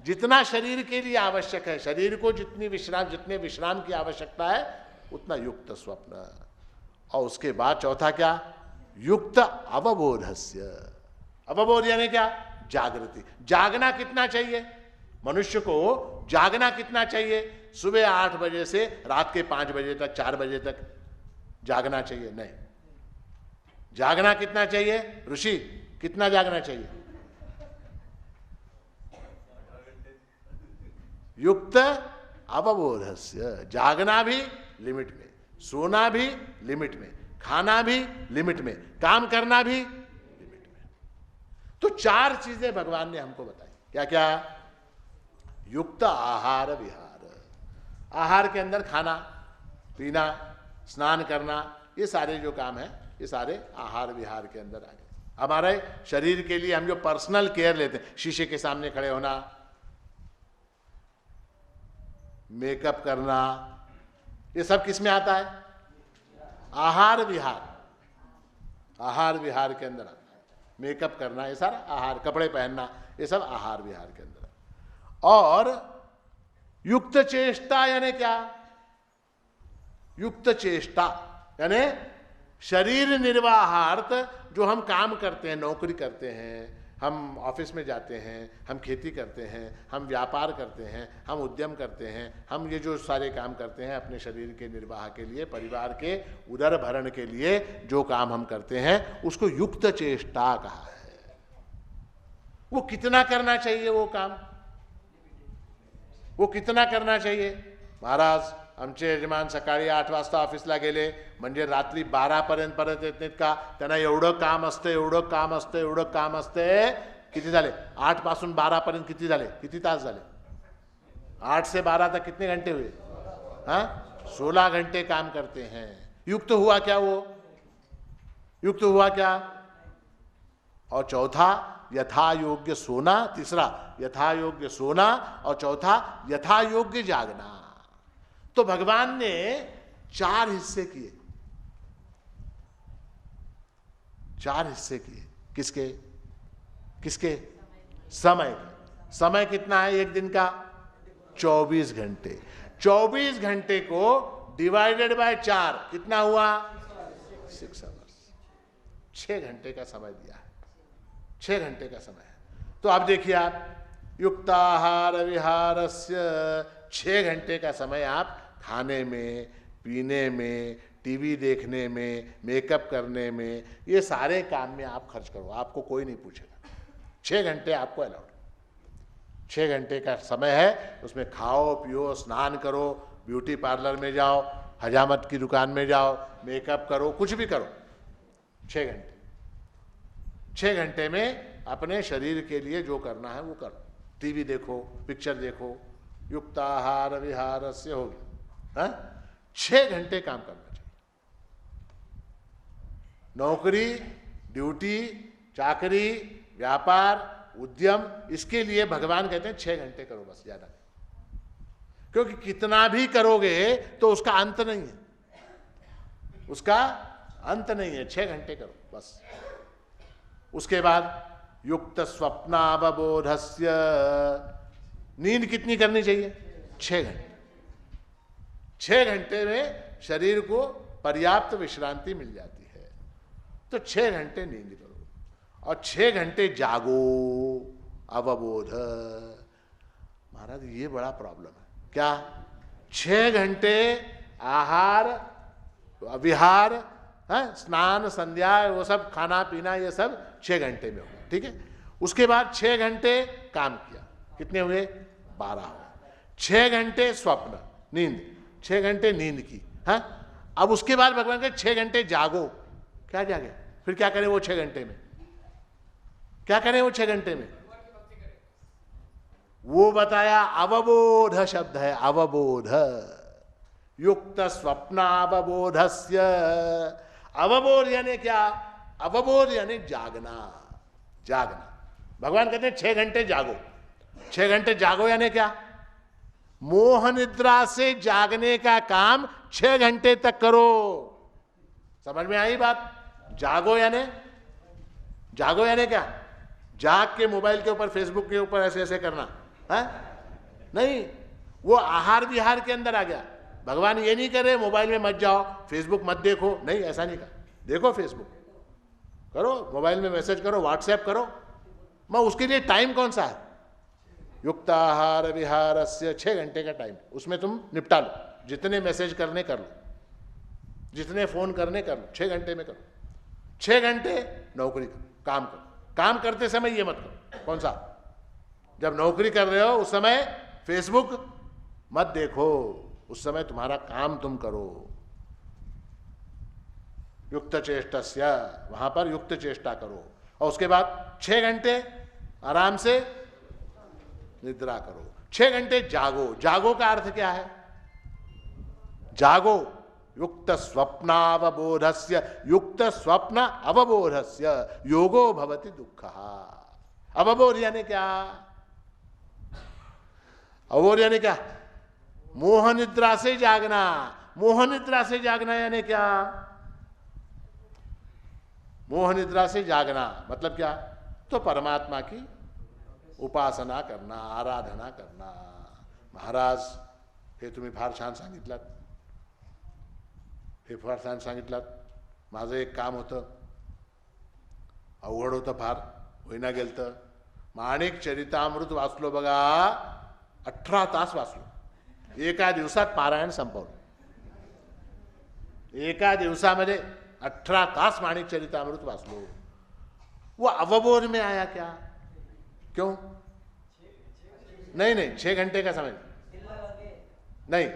जितना शरीर के लिए आवश्यक है, शरीर को जितने विश्राम की आवश्यकता है उतना युक्त स्वप्न। और उसके बाद चौथा क्या, युक्त अवबोधस्य, अवबोध यानी क्या, जागृति। जागना कितना चाहिए, मनुष्य को जागना कितना चाहिए, सुबह 8 बजे से रात के 5 बजे तक, 4 बजे तक जागना चाहिए, नहीं। जागना कितना चाहिए ऋषि, कितना जागना चाहिए, युक्त अवबोधस्य, जागना भी लिमिट में, सोना भी लिमिट में, खाना भी लिमिट में, काम करना भी लिमिट में। तो 4 चीजें भगवान ने हमको बताई, क्या क्या, युक्त आहार विहार, आहार के अंदर खाना पीना, स्नान करना, ये सारे जो काम है ये सारे आहार विहार के अंदर आ गए। हमारे शरीर के लिए हम जो पर्सनल केयर लेते हैं, शीशे के सामने खड़े होना, मेकअप करना, ये सब किस में आता है, आहार विहार, आहार विहार के अंदर आता है। मेकअप करना ये सारा आहार, कपड़े पहनना ये सब आहार विहार के अंदर है। और युक्त चेष्टा यानी क्या, युक्त चेष्टा यानी शरीर निर्वाहार्थ जो हम काम करते हैं, नौकरी करते हैं, हम ऑफिस में जाते हैं, हम खेती करते हैं, हम व्यापार करते हैं, हम उद्यम करते हैं, हम ये जो सारे काम करते हैं अपने शरीर के निर्वाह के लिए, परिवार के उदर भरण के लिए जो काम हम करते हैं उसको युक्त चेष्टा कहा है। वो कितना करना चाहिए, वो काम वो कितना करना चाहिए। महाराज आमचे यजमान सकाळी 8 वाजता ऑफिसला गेले म्हणजे रात्री 12 पर्यंत परत येत नाहीत का, त्यांना एवढं काम असतं, एवढं काम असतं, एवढं काम असते। किती झाले, 8 पासून 12 पर्यंत किती झाले, किती तास झाले, 8 से 12 तक कितने घंटे हुए, हाँ 16 घंटे काम करते हैं। युक्त हुआ क्या, वो युक्त हुआ क्या। और चौथा यथा योग्य सोना, तीसरा यथा योग्य सोना, और चौथा यथा योग्य जागना। तो भगवान ने 4 हिस्से किए, 4 हिस्से किए, किसके किसके, समय के। समय कितना है एक दिन का, 24 घंटे। 24 घंटे को डिवाइडेड बाय 4 कितना हुआ, 6 आवर्स, 6 घंटे का समय दिया है, 6 घंटे का समय है। तो आप देखिए, आप युक्ताहार विहारस्य 6 घंटे का समय आप खाने में, पीने में, टीवी देखने में, मेकअप करने में, ये सारे काम में आप खर्च करो, आपको कोई नहीं पूछेगा। 6 घंटे आपको अलाउड, 6 घंटे का समय है, उसमें खाओ पियो, स्नान करो, ब्यूटी पार्लर में जाओ, हजामत की दुकान में जाओ, मेकअप करो, कुछ भी करो। 6 घंटे, 6 घंटे में अपने शरीर के लिए जो करना है वो करो। टीवी देखो, पिक्चर देखो, युक्ताहार विहारस्य हो गया। 6 घंटे काम करना चाहिए। नौकरी, ड्यूटी, चाकरी, व्यापार, उद्यम, इसके लिए भगवान कहते हैं 6 घंटे करो बस, ज्यादा। क्योंकि कितना भी करोगे तो उसका अंत नहीं है, उसका अंत नहीं है। 6 घंटे करो बस। उसके बाद युक्त स्वप्नावबोधस्य, नींद कितनी करनी चाहिए? 6 घंटे। 6 घंटे में शरीर को पर्याप्त विश्रांति मिल जाती है, तो 6 घंटे नींद करो और 6 घंटे जागो, अवबोध। महाराज ये बड़ा प्रॉब्लम है। क्या? 6 घंटे आहार विहार, स्नान संध्या, वो सब खाना पीना, ये सब 6 घंटे में होगा, ठीक है। उसके बाद 6 घंटे काम किया, कितने हुए? 12 हुए। 6 घंटे स्वप्न, नींद, 6 घंटे नींद की। अब उसके बाद भगवान के 6 घंटे जागो। क्या जागे? फिर क्या करें वो 6 घंटे में? क्या करें वो 6 घंटे में? वो बताया, अवबोध शब्द है, अवबोध। युक्त स्वप्नावबोधस्य। अवबोध यानी क्या? अवबोध यानी जागना, जागना। भगवान कहते हैं 6 घंटे जागो। 6 घंटे जागो यानी क्या? मोह निद्रा से जागने का काम 6 घंटे तक करो। समझ में आई बात? जागो यानी, जागो यानी क्या? जाग के मोबाइल के ऊपर, फेसबुक के ऊपर ऐसे ऐसे करना है? नहीं, वो आहार विहार के अंदर आ गया। भगवान ये नहीं करे मोबाइल में मत जाओ, फेसबुक मत देखो, नहीं, ऐसा नहीं कहा। देखो, फेसबुक करो, मोबाइल में मैसेज करो, व्हाट्सएप करो, मैं उसके लिए टाइम कौन सा है? युक्ताहार विहारस्य, 6 घंटे का टाइम, उसमें तुम निपटा लो। जितने मैसेज करने कर लो, जितने फोन करने कर लो, 6 घंटे में करो। 6 घंटे नौकरी करो, काम करो। काम करते समय ये मत करो। कौन सा? जब नौकरी कर रहे हो उस समय फेसबुक मत देखो, उस समय तुम्हारा काम तुम करो। युक्त चेष्टस्य, वहां पर युक्त चेष्टा करो। और उसके बाद 6 घंटे आराम से निद्रा करो, 6 घंटे जागो। जागो का अर्थ क्या है? जागो, युक्त स्वप्नावबोधस्य, युक्त स्वप्न अवबोधस्य योगो भवति दुःखः। अवबोध यानी क्या? अवबोध यानी क्या? मोह निद्रा से जागना। मोह निद्रा से जागना यानी क्या? मोह निद्रा से जागना मतलब क्या? तो परमात्मा की उपासना करना, आराधना करना। महाराज हे तुम्ही फार छान सांगितलं, हे फार छान सांगितलं, माझं एक काम होतं, अवघड होतं फार, होईना गेलतं. माणिक चरितामृत वाचलो बघा, 18 तास वाचलो. एका दिवसात पारायण संपवलं. एका दिवसामध्ये 18 तास माणिक चरितामृत वाचलो. वो अवबोध में आया क्या? क्यों? नहीं, 6 घंटे का समय नहीं,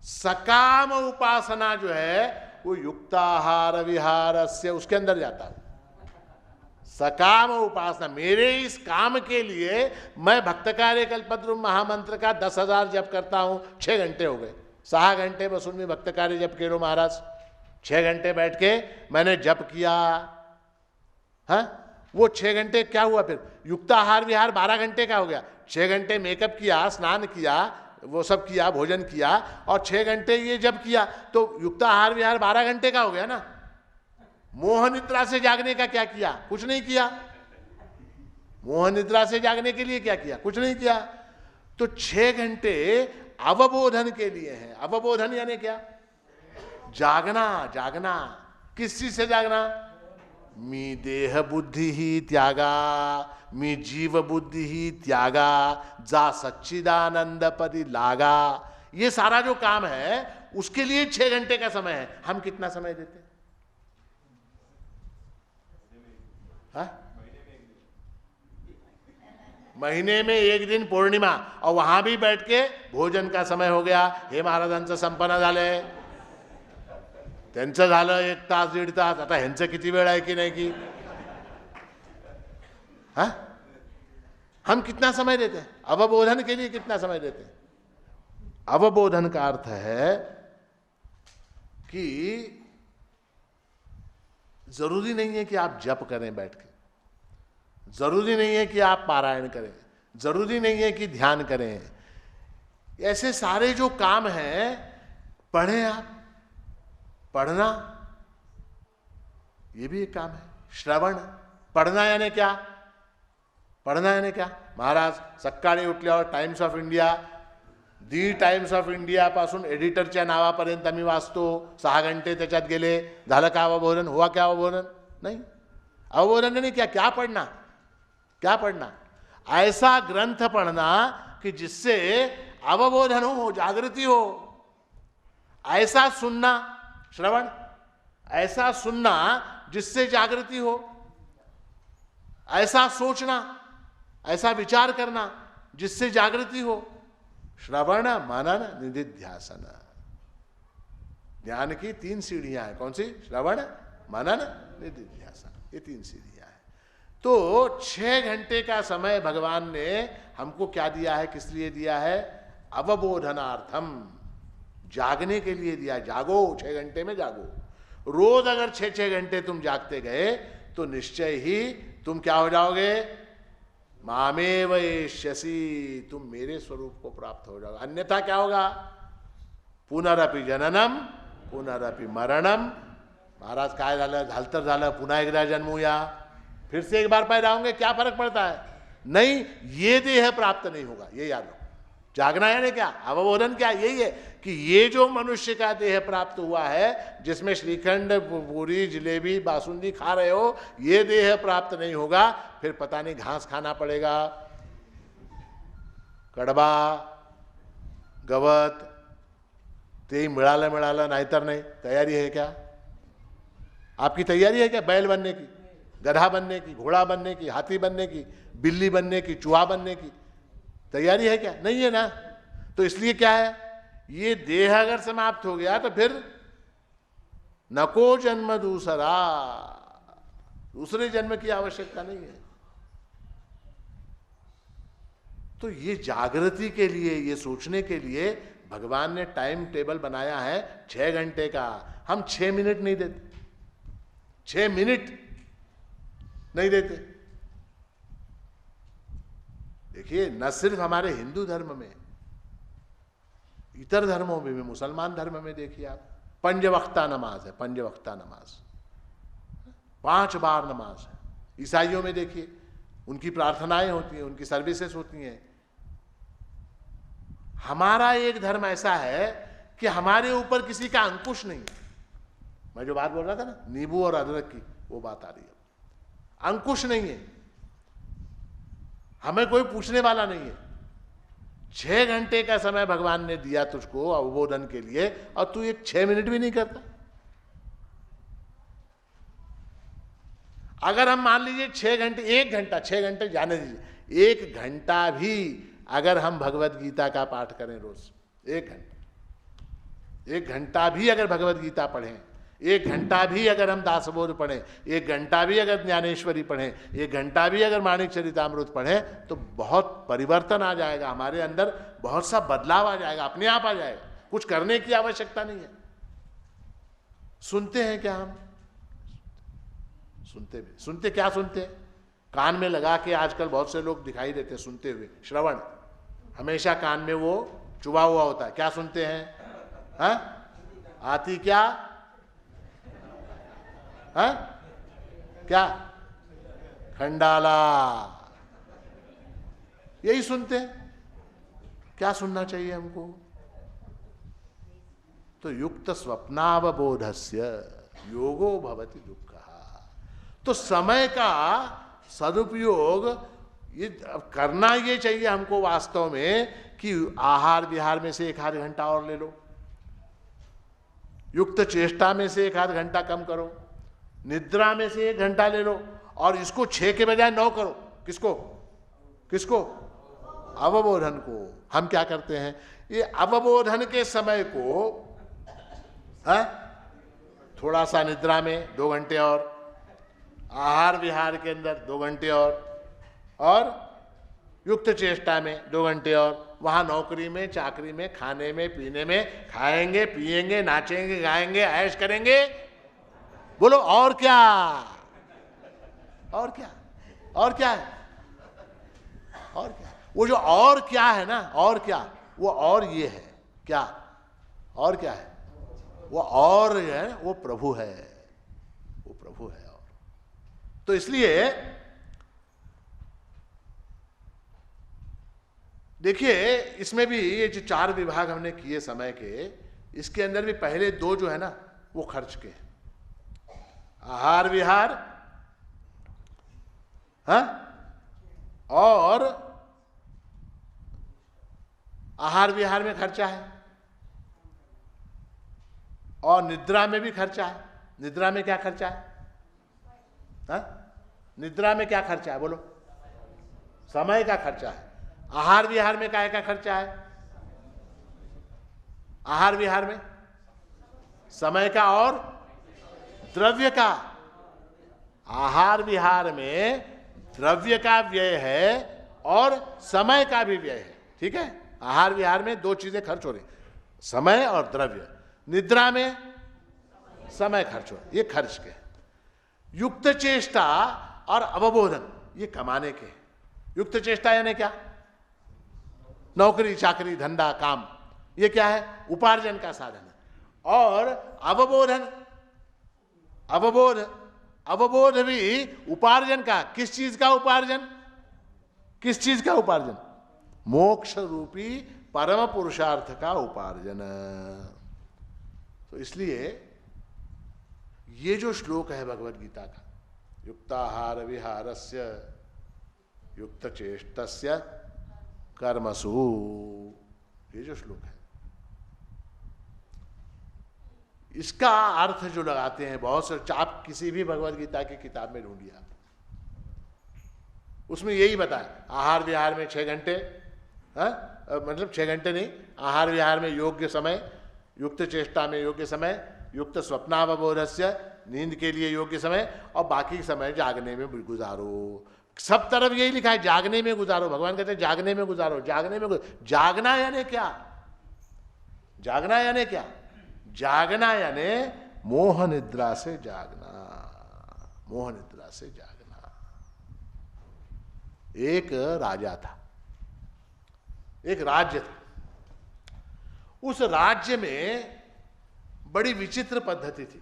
सकाम उपासना जो है वो युक्ताहार विहार से उसके अंदर जाता है. सकाम उपासना, मेरे इस काम के लिए मैं भक्त कार्य कल्पद्रुम महामंत्र का 10,000 जप करता हूं. 6 घंटे हो गए. 6 घंटे बसून मी भक्त कार्य जप केलो महाराज. 6 घंटे बैठ के मैंने जप किया. वो 6 घंटे क्या हुआ? फिर युक्ताहार विहार 12 घंटे का हो गया. 6 घंटे मेकअप किया, स्नान किया, वो सब किया, भोजन किया, और 6 घंटे ये जब किया तो युक्ताहार विहार 12 घंटे का हो गया ना. मोह निद्रा से जागने का क्या किया? कुछ नहीं किया. मोह निद्रा से जागने के लिए क्या किया? कुछ नहीं किया. तो 6 घंटे अवबोधन के लिए है. अवबोधन यानी क्या? जागना. जागना किस चीज से जागना? मी देह बुद्धि ही त्यागा, मी जीव बुद्धि ही त्यागा, जा सच्चिदानंद परि लागा. ये सारा जो काम है उसके लिए 6 घंटे का समय है, हम कितना समय देते हैं? हाँ? महीने में एक दिन पौर्णिमा, और वहां भी बैठ के भोजन का समय हो गया. हे महाराजांचं संपन्न झालंय, त्यांचं झालं 1 तास 1.5 तास. आता ह्यांचं किती वेळ आहे की नाही की? हाँ? हम कितना समय देते हैं? अवबोधन के लिए कितना समय देते हैं? अवबोधन का अर्थ है कि जरूरी नहीं है कि आप जप करें बैठ के, जरूरी नहीं है कि आप पारायण करें, जरूरी नहीं है कि ध्यान करें. ऐसे सारे जो काम हैं, पढ़ें आप. पढ़ना ये भी एक काम है. श्रवण, पढ़ना यानी क्या? पढ़ना यानी क्या? महाराज सकाळी उठल्यावर times of India, the times of India पासून एडिटरच्या नावापर्यंत आम्ही वाचतो. 6 घंटे त्याच्यात गेले. झालं का अवबोधन? हुआ क्या अवबोधन? नहीं. अवबोधन नहीं. क्या क्या पढ़ना? क्या पढ़ना? ऐसा ग्रंथ पढ़ना कि जिससे अवबोधन हो, जागृति हो. ऐसा सुनना, श्रवण, ऐसा सुनना जिससे जागृति हो. ऐसा सोचना, ऐसा विचार करना जिससे जागृति हो. श्रवण, मनन, निधिध्यासन. ज्ञान की 3 सीढ़ियां हैं. कौन सी? श्रवण, मनन, निधिध्यासन. ये 3 सीढ़ियां हैं. तो 6 घंटे का समय भगवान ने हमको क्या दिया है? किस लिए दिया है? अवबोधनार्थम, जागने के लिए दिया. जागो, 6 घंटे में जागो. रोज अगर 6-6 घंटे तुम जागते गए तो निश्चय ही तुम क्या हो जाओगे? मामेव एष्यसि, तुम मेरे स्वरूप को प्राप्त हो जाओगे. अन्यथा क्या होगा? पुनरपि जननम पुनरपि मरणम. महाराज काय झालं? झालं तर झालं, पुन्हा एकदा जन्मूया, फिर से एक बार पैदा होंगे, क्या फर्क पड़ता है? नहीं, ये देह प्राप्त नहीं होगा. ये याद रखो. जागना यानी क्या? अवबोधन क्या? यही है कि ये जो मनुष्य का देह प्राप्त हुआ है, जिसमें श्रीखंड, पूरी, जलेबी, बासुंदी खा रहे हो, ये देह प्राप्त नहीं होगा. फिर पता नहीं घास खाना पड़ेगा, कडबा, गवत, ते मिळालं मिळालं, नाहीतर नाही. तैयारी है क्या? आपकी तैयारी है क्या? बैल बनने की, गधा बनने की, घोड़ा बनने की, हाथी बनने की, बिल्ली बनने की, चूहा बनने की तैयारी है क्या? नहीं है ना. तो इसलिए क्या है? ये देह अगर समाप्त हो गया तो फिर नको जन्म दूसरा, दूसरे जन्म की आवश्यकता नहीं है. तो ये जागृति के लिए, ये सोचने के लिए भगवान ने टाइम टेबल बनाया है 6 घंटे का. हम 6 मिनट नहीं देते, 6 मिनट नहीं देते. देखिए, न सिर्फ हमारे हिंदू धर्म में, इतर धर्मों में भी, मुसलमान धर्म में देखिए आप, 5 वक्ता नमाज है. 5 वक्ता नमाज, 5 बार नमाज है. ईसाइयों में देखिए, उनकी प्रार्थनाएं होती हैं, उनकी सर्विसेज होती हैं. हमारा एक धर्म ऐसा है कि हमारे ऊपर किसी का अंकुश नहीं है. मैं जो बात बोल रहा था ना, नींबू और अदरक की, वो बात आ रही है. अंकुश नहीं है, हमें कोई पूछने वाला नहीं है. 6 घंटे का समय भगवान ने दिया तुझको अवबोधन के लिए, और तू एक 6 मिनट भी नहीं करता. अगर हम मान लीजिए 6 घंटे, 1 घंटा, 6 घंटे जाने दीजिए, 1 घंटा भी अगर हम भगवत गीता का पाठ करें रोज, 1 घंटा, 1 घंटा भी अगर भगवत गीता पढ़ें, 1 घंटा भी अगर हम दासबोध पढ़ें, 1 घंटा भी अगर ज्ञानेश्वरी पढ़ें, 1 घंटा भी अगर माणिक चरितामृत पढ़ें, तो बहुत परिवर्तन आ जाएगा हमारे अंदर. बहुत सा बदलाव आ जाएगा, अपने आप आ जाएगा. कुछ करने की आवश्यकता नहीं है. सुनते हैं क्या हम? सुनते भी. सुनते क्या? सुनते हैं कान में लगा के. आजकल बहुत से लोग दिखाई देते सुनते हुए. श्रवण, हमेशा कान में वो चुभा हुआ होता है. क्या सुनते हैं? हाँ, आती क्या? हाँ, क्या? खंडाला. यही सुनते हैं. क्या सुनना चाहिए हमको? तो युक्त स्वप्नावबोधस्य योगो भवति दुःखः. तो समय का सदुपयोग ये करना ये चाहिए हमको वास्तव में, कि आहार विहार में से 1 आध घंटा और ले लो, युक्त चेष्टा में से 1 आध घंटा कम करो, निद्रा में से 1 घंटा ले लो, और इसको 6 के बजाय 9 करो। किसको किसको? अवबोधन को। हम क्या करते हैं, ये अवबोधन के समय को थोड़ा सा निद्रा में 2 घंटे और, आहार विहार के अंदर 2 घंटे और युक्त चेष्टा में 2 घंटे और, वहां नौकरी में, चाकरी में, खाने में, पीने में, खाएंगे, पिएंगे, नाचेंगे, गाएंगे, ऐश करेंगे। बोलो और क्या? और क्या? और क्या है? और क्या? वो जो और क्या है ना, और क्या, वो और ये है क्या? और क्या है? वो और है, वो प्रभु है, वो प्रभु है। और तो इसलिए देखिए, इसमें भी ये जो 4 विभाग हमने किए समय के, इसके अंदर भी पहले 2 जो है ना वो खर्च के, आहार विहार, और आहार विहार में खर्चा है, और निद्रा में भी खर्चा है। निद्रा में क्या खर्चा है? निद्रा में क्या खर्चा है? बोलो। समय का खर्चा है। आहार विहार में काय का खर्चा है? आहार विहार में समय का और द्रव्य का। आहार विहार में द्रव्य का व्यय है और समय का भी व्यय है। ठीक है, आहार विहार में 2 चीजें खर्च हो रही, समय और द्रव्य। निद्रा में समय खर्च हो, ये खर्च के। युक्त चेष्टा और अवबोधन ये कमाने के। युक्त चेष्टा यानी क्या? नौकरी, चाकरी, धंधा, काम, ये क्या है? उपार्जन का साधन है। और अवबोधन, अवबोध भी उपार्जन का। किस चीज का उपार्जन? किस चीज का उपार्जन? मोक्ष रूपी परम पुरुषार्थ का उपार्जन। तो इसलिए ये जो श्लोक है भगवद गीता का, युक्ताहार विहारस्य युक्त चेष्टस्य कर्मसु, ये जो श्लोक है, इसका अर्थ जो लगाते हैं बहुत से, आप किसी भी भगवद गीता की किताब में ढूंढिए आप, उसमें यही बताया। आहार विहार में 6 घंटे, मतलब 6 घंटे नहीं, आहार विहार में योग्य समय, युक्त चेष्टा में योग्य समय, युक्त स्वप्नावबोधस्य नींद के लिए योग्य समय, और बाकी समय जागने में गुजारो। सब तरफ यही लिखा है, जागने में गुजारो। भगवान कहते हैं जागने में गुजारो, जागने में जागना यानी क्या? जागना यानी क्या? जागना यानी मोह निद्रा से जागना, मोह निद्रा से जागना। एक राजा था, एक राज्य था। उस राज्य में बड़ी विचित्र पद्धति थी।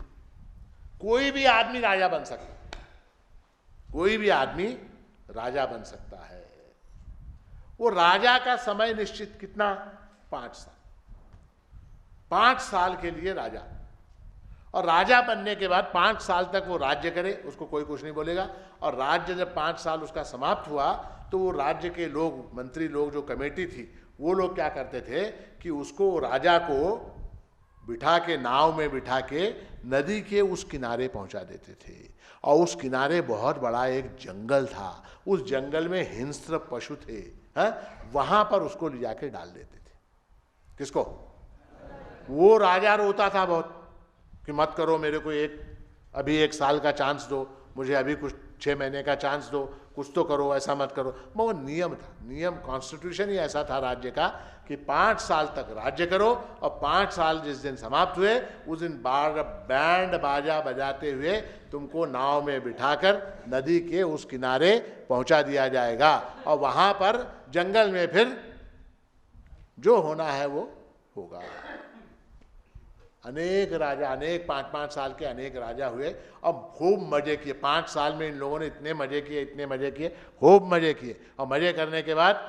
कोई भी आदमी राजा बन सकता, कोई भी आदमी राजा बन सकता है। वो राजा का समय निश्चित कितना? 5 साल। 5 साल के लिए राजा, और राजा बनने के बाद 5 साल तक वो राज्य करे, उसको कोई कुछ नहीं बोलेगा। और राज्य जब 5 साल उसका समाप्त हुआ तो वो राज्य के लोग, मंत्री लोग, जो कमेटी थी, वो लोग क्या करते थे कि उसको, राजा को बिठा के, नाव में बिठा के नदी के उस किनारे पहुंचा देते थे। और उस किनारे बहुत बड़ा एक जंगल था, उस जंगल में हिंस्र पशु थे, वहां पर उसको ले जाके डाल देते थे। किसको? वो राजा रोता था बहुत कि मत करो, मेरे को अभी 1 साल का चांस दो, मुझे अभी कुछ 6 महीने का चांस दो, कुछ तो करो, ऐसा मत करो। वो नियम था, नियम, कॉन्स्टिट्यूशन ही ऐसा था राज्य का कि 5 साल तक राज्य करो, और 5 साल जिस दिन समाप्त हुए उस दिन बैंड बाजा बजाते हुए तुमको नाव में बिठाकर नदी के उस किनारे पहुंचा दिया जाएगा। और वहां पर जंगल में फिर जो होना है वो होगा। अनेक राजा, अनेक 5-5 साल के अनेक राजा हुए और खूब मजे किए। 5 साल में इन लोगों ने इतने मजे किए, इतने मजे किए, खूब मजे किए। और मजे करने के बाद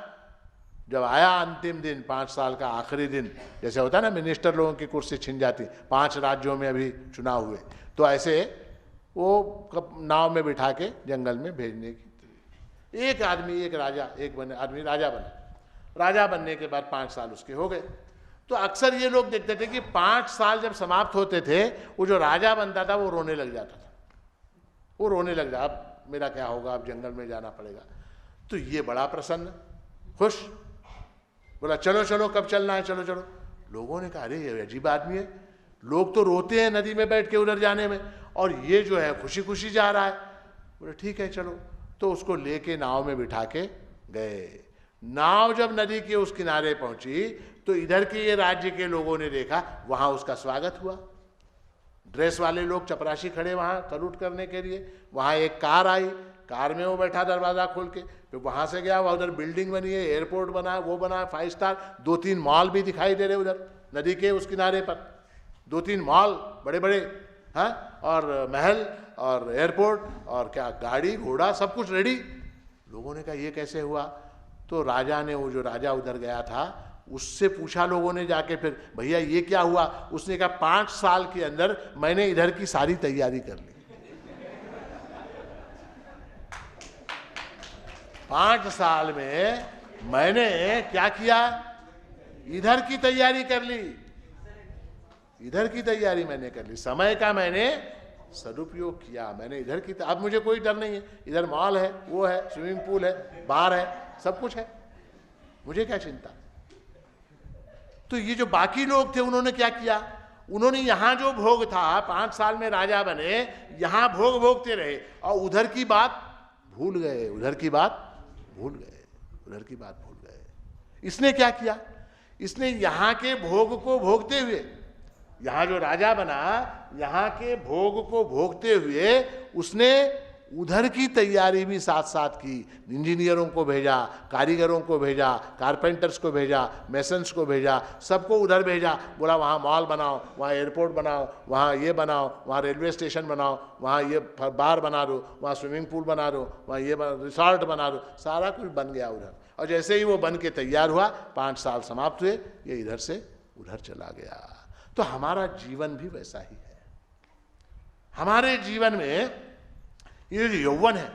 जब आया अंतिम दिन, 5 साल का आखिरी दिन, जैसे होता है ना मिनिस्टर लोगों की कुर्सी छिन जाती, 5 राज्यों में अभी चुनाव हुए, तो ऐसे वो नाव में बिठा के जंगल में भेजने की। एक आदमी, एक राजा, एक आदमी राजा बना। राजा बनने के बाद 5 साल उसके हो गए। तो अक्सर ये लोग देखते थे कि 5 साल जब समाप्त होते थे, वो जो राजा बनता था वो रोने लग जाता था, वो रोने लग जाता, अब मेरा क्या होगा, अब जंगल में जाना पड़ेगा। तो ये बड़ा प्रसन्न, खुश, बोला चलो चलो कब चलना है, चलो चलो। लोगों ने कहा अरे ये अजीब आदमी है, लोग तो रोते हैं नदी में बैठ के उधर जाने में, और ये जो है खुशी खुशी जा रहा है। बोले ठीक है चलो। तो उसको लेके नाव में बिठा के गए। नाव जब नदी के उस किनारे पहुंची तो इधर के ये राज्य के लोगों ने देखा, वहां उसका स्वागत हुआ। ड्रेस वाले लोग चपरासी खड़े वहां सलूट करने के लिए। वहां एक कार आई, कार में वो बैठा दरवाजा खोल के, फिर वहां से गया, वहां उधर बिल्डिंग बनी है, एयरपोर्ट बना है, वो बना है 5 स्टार, 2-3 मॉल भी दिखाई दे रहे उधर नदी के उस किनारे पर, 2-3 मॉल बड़े बड़े, हाँ, और महल और एयरपोर्ट और क्या गाड़ी घोड़ा सब कुछ रेडी। लोगों ने कहा ये कैसे हुआ? तो राजा ने, वो जो राजा उधर गया था उससे पूछा लोगों ने जाके, फिर भैया ये क्या हुआ? उसने कहा 5 साल के अंदर मैंने इधर की सारी तैयारी कर ली। 5 साल में मैंने क्या किया? इधर की तैयारी कर ली, इधर की तैयारी मैंने कर ली, समय का मैंने सदुपयोग किया, मैंने इधर की। अब मुझे कोई डर नहीं है, इधर मॉल है, वो है, स्विमिंग पूल है, बार है, सब कुछ है, मुझे क्या चिंता। तो ये जो बाकी लोग थे उन्होंने क्या किया? उन्होंने यहां जो भोग था, 5 साल में राजा बने, यहां भोग भोगते रहे और उधर की बात भूल गए, उधर की बात भूल गए, उधर की बात भूल गए। इसने क्या किया? इसने यहां के भोग को भोगते हुए, यहां जो राजा बना, यहां के भोग को भोगते हुए उसने उधर की तैयारी भी साथ साथ की। इंजीनियरों को भेजा, कारीगरों को भेजा, कारपेंटर्स को भेजा, मेसन्स को भेजा, सबको उधर भेजा। बोला वहाँ मॉल बनाओ, वहाँ एयरपोर्ट बनाओ, वहाँ ये बनाओ, वहाँ रेलवे स्टेशन बनाओ, वहाँ ये बार बना दो, वहाँ स्विमिंग पूल बना दो, वहाँ ये रिसॉर्ट बना दो, सारा कुछ बन गया उधर। और जैसे ही वो बन के तैयार हुआ, 5 साल समाप्त हुए, ये इधर से उधर चला गया। तो हमारा जीवन भी वैसा ही है। हमारे जीवन में ये जो यौवन है,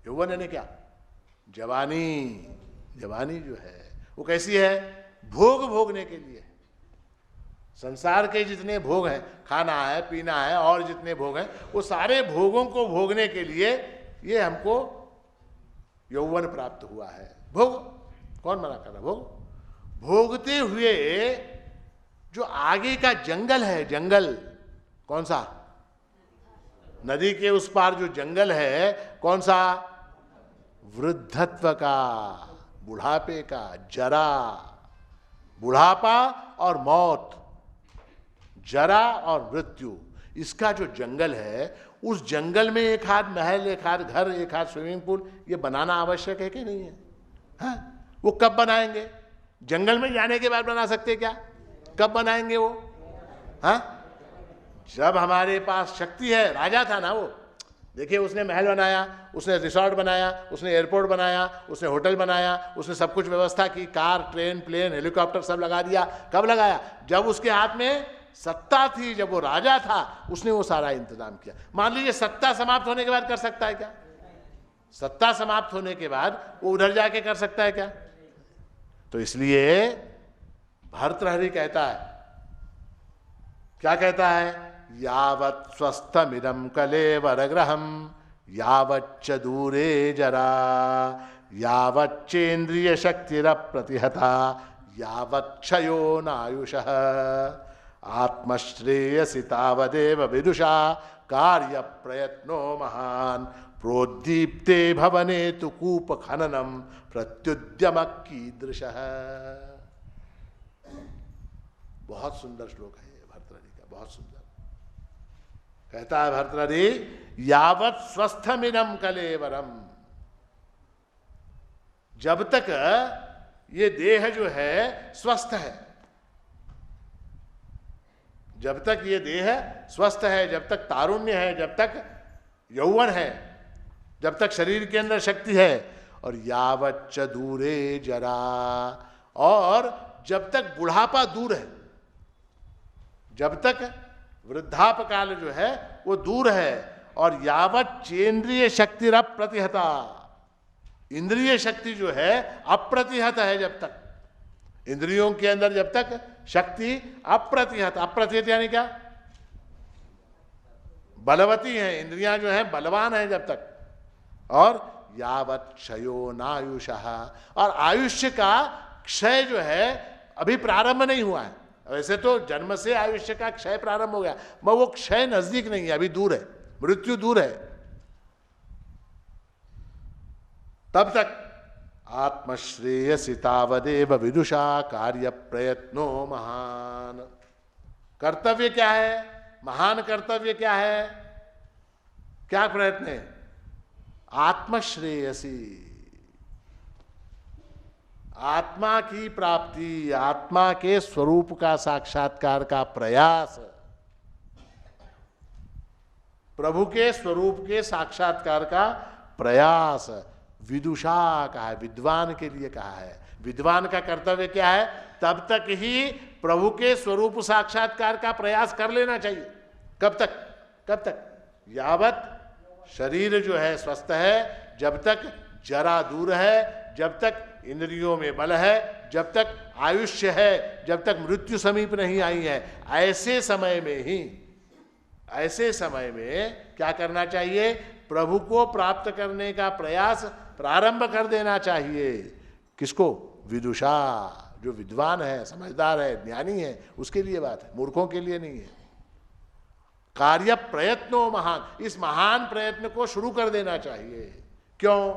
यौवन यानी क्या? जवानी। जवानी जो है वो कैसी है? भोग भोगने के लिए। संसार के जितने भोग हैं, खाना है, पीना है, और जितने भोग हैं, वो सारे भोगों को भोगने के लिए ये हमको यौवन प्राप्त हुआ है। भोग कौन मना कर रहा? भोग भोगते हुए जो आगे का जंगल है, जंगल कौन सा? नदी के उस पार जो जंगल है, कौन सा? वृद्धत्व का, बुढ़ापे का, जरा, बुढ़ापा और मौत, जरा और मृत्यु, इसका जो जंगल है, उस जंगल में एक हाथ महल, एक हाथ घर, एक हाथ स्विमिंग पूल, ये बनाना आवश्यक है कि नहीं है? हाँ? वो कब बनाएंगे? जंगल में जाने के बाद बना सकते क्या? कब बनाएंगे वो? हाँ? जब हमारे पास शक्ति है। राजा था ना वो, देखिए उसने महल बनाया, उसने रिसॉर्ट बनाया, उसने एयरपोर्ट बनाया, उसने होटल बनाया, उसने सब कुछ व्यवस्था की, कार, ट्रेन, प्लेन, हेलीकॉप्टर सब लगा दिया। कब लगाया? जब उसके हाथ में सत्ता थी, जब वो राजा था, उसने वो सारा इंतजाम किया। मान लीजिए सत्ता समाप्त होने के बाद कर सकता है क्या? सत्ता समाप्त होने के बाद वो उधर जाके कर सकता है क्या? तो इसलिए भर्तृहरि कहता है, क्या कहता है? यावत् स्वस्थमिदं कलेवरग्रहं यावच्च दूरे जरा यावच्चेन्द्रिय शक्तिरप्रतिहता यावच्छयो नायुषः आत्मश्रेयसि तावदेव विदुषा कार्य प्रयत्नो महान प्रोद्दीप्ते भवने तु कूप खननम प्रत्युद्यम कीदृशः। बहुत सुंदर श्लोक है भर्तृहरि का, बहुत सुंदर। कहता है भर्तृहरि, यावत् स्वस्थमिदं कलेवरम, जब तक ये देह जो है स्वस्थ है, जब तक ये देह स्वस्थ है, जब तक तारुण्य है, जब तक यौवन है, जब तक शरीर के अंदर शक्ति है, और यावच्च दूरे जरा, और जब तक बुढ़ापा दूर है, जब तक वृद्धापकाल जो है वो दूर है, और यावत चेंद्रिय शक्ति अप्रतिहता, इंद्रिय शक्ति जो है अप्रतिहत है, जब तक इंद्रियों के अंदर जब तक शक्ति अप्रतिहत, अप्रतिहत यानी क्या, बलवती हैं इंद्रियां, जो हैं बलवान हैं जब तक, और यावत् क्षयो नायुषः, और आयुष्य का क्षय जो है अभी प्रारंभ नहीं हुआ है। वैसे तो जन्म से आयुष्य का क्षय प्रारंभ हो गया, मगर वो क्षय नजदीक नहीं है, अभी दूर है, मृत्यु दूर है। तब तक आत्मश्रेयसि तावदेव विदुषा कार्य प्रयत्नो महान। कर्तव्य क्या है, महान कर्तव्य क्या है, क्या प्रयत्न है, आत्मश्रेयसी, आत्मा की प्राप्ति, आत्मा के स्वरूप का साक्षात्कार का प्रयास, प्रभु के स्वरूप के साक्षात्कार का प्रयास विदुषा कहा है, विद्वान के लिए कहा है। विद्वान का कर्तव्य क्या है, तब तक ही प्रभु के स्वरूप साक्षात्कार का प्रयास कर लेना चाहिए। कब तक, कब तक, यावत शरीर जो है स्वस्थ है, जब तक जरा दूर है, जब तक इंद्रियों में बल है, जब तक आयुष्य है, जब तक मृत्यु समीप नहीं आई है, ऐसे समय में ही, ऐसे समय में क्या करना चाहिए, प्रभु को प्राप्त करने का प्रयास प्रारंभ कर देना चाहिए। किसको, विदुषा, जो विद्वान है, समझदार है, ज्ञानी है, उसके लिए बात है, मूर्खों के लिए नहीं है। कार्य प्रयत्नो महान, इस महान प्रयत्न को शुरू कर देना चाहिए। क्यों,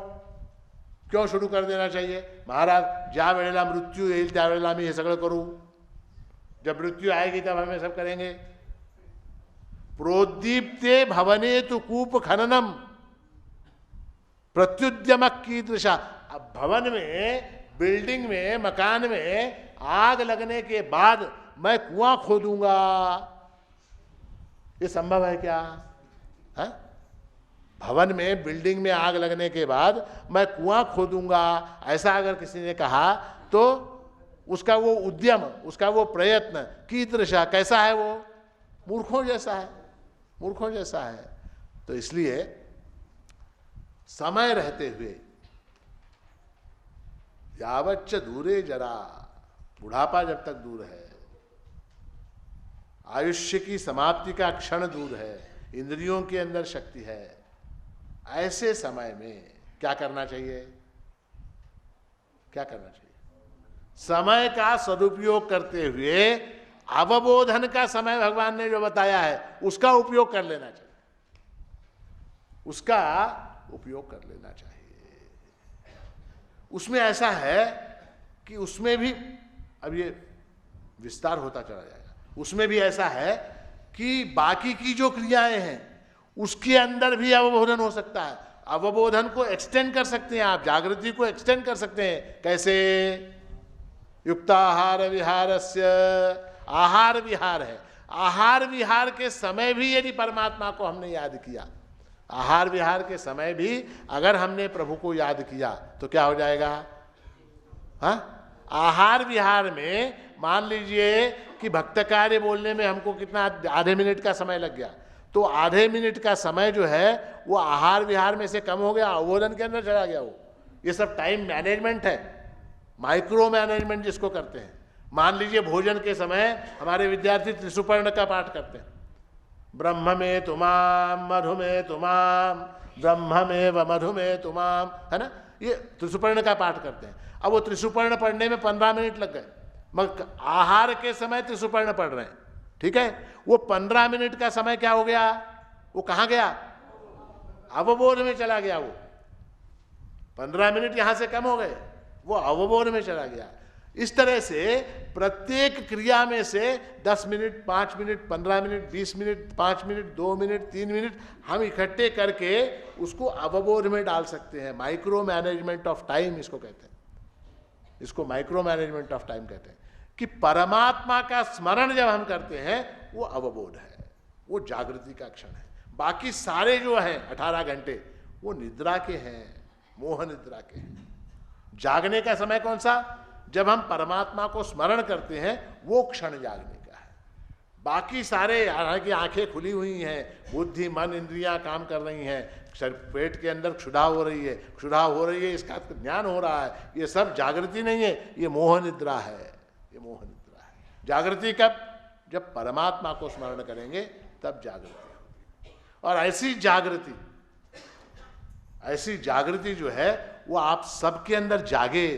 क्यों शुरू कर देना चाहिए, महाराज ज्या वेळेला मृत्यू येईल त्या वेळेला आम्ही हे सगळं करू, जब मृत्यू आएगी तब हमें सब करेंगे। प्रोद्दीप्ते भवने तु कूप खननम प्रत्युद्यम कीदृशा। अब भवन में, बिल्डिंग में, मकान में आग लगने के बाद मैं कुआं खोदूंगा, ये संभव है क्या है? भवन में, बिल्डिंग में आग लगने के बाद मैं कुआं खोदूंगा, ऐसा अगर किसी ने कहा तो उसका वो उद्यम, उसका वो प्रयत्न कीदृशा, कैसा है वो, मूर्खों जैसा है, मूर्खों जैसा है। तो इसलिए समय रहते हुए, यावच्च दूरे जरा, बुढ़ापा जब तक दूर है, आयुष्य की समाप्ति का क्षण दूर है, इंद्रियों के अंदर शक्ति है, ऐसे समय में क्या करना चाहिए, क्या करना चाहिए, समय का सदुपयोग करते हुए अवबोधन का समय भगवान ने जो बताया है उसका उपयोग कर लेना चाहिए, उसका उपयोग कर लेना चाहिए। उसमें ऐसा है कि उसमें भी, अब ये विस्तार होता चला जाएगा, उसमें भी ऐसा है कि बाकी की जो क्रियाएं हैं उसके अंदर भी अवबोधन हो सकता है। अवबोधन को एक्सटेंड कर सकते हैं आप, जागृति को एक्सटेंड कर सकते हैं। कैसे, युक्ताहार विहारस्य, आहार विहार है, आहार विहार के समय भी यदि परमात्मा को हमने याद किया, आहार विहार के समय भी अगर हमने प्रभु को याद किया तो क्या हो जाएगा, हाँ? आहार विहार में मान लीजिए कि भक्त कार्य बोलने में हमको कितना, आधे मिनट का समय लग गया, तो आधे मिनट का समय जो है वो आहार विहार में से कम हो गया, अवबोधन के अंदर चला गया। वो ये सब टाइम मैनेजमेंट है, माइक्रो मैनेजमेंट जिसको करते हैं। मान लीजिए भोजन के समय हमारे विद्यार्थी त्रिसुपर्ण का पाठ करते हैं, ब्रह्म में तुमाम मधु में तुमाम, ब्रह्म में व मधु में तुमाम, है ना, ये त्रिसुपर्ण का पाठ करते हैं। अब वो त्रिसुपर्ण पढ़ने में 15 मिनट लग गए, मगर आहार के समय त्रिसुपर्ण पढ़ रहे हैं, ठीक है, वो 15 मिनट का समय क्या हो गया, वो कहाँ गया, अवबोध में चला गया। वो 15 मिनट यहां से कम हो गए, वो अवबोध में चला गया। इस तरह से प्रत्येक क्रिया में से 10 minute, 5 minute, 15 minute, 20 minute, 5 minute, 2 minute, 3 minute हम इकट्ठे करके उसको अवबोध में डाल सकते हैं। माइक्रो मैनेजमेंट ऑफ टाइम इसको कहते हैं, इसको माइक्रो मैनेजमेंट ऑफ टाइम कहते हैं कि परमात्मा का स्मरण जब हम करते हैं वो अवबोध है, वो जागृति का क्षण है। बाकी सारे जो हैं 18 घंटे वो निद्रा के हैं, मोह निद्रा के हैं। जागने का समय कौन सा, जब हम परमात्मा को स्मरण करते हैं, वो क्षण जागने का है। बाकी सारे, हालांकि आंखें खुली हुई हैं, बुद्धि मन इंद्रियां काम कर रही हैं, पेट के अंदर क्षुधा हो रही है, क्षुधा हो रही है, इसका ज्ञान हो रहा है, ये सब जागृति नहीं है, ये मोह निद्रा है। ये मोह निद्रा है। जागृति कब? जब परमात्मा को स्मरण करेंगे तब जागृति होगी। और ऐसी जागृति जो है वो आप सबके अंदर जागे,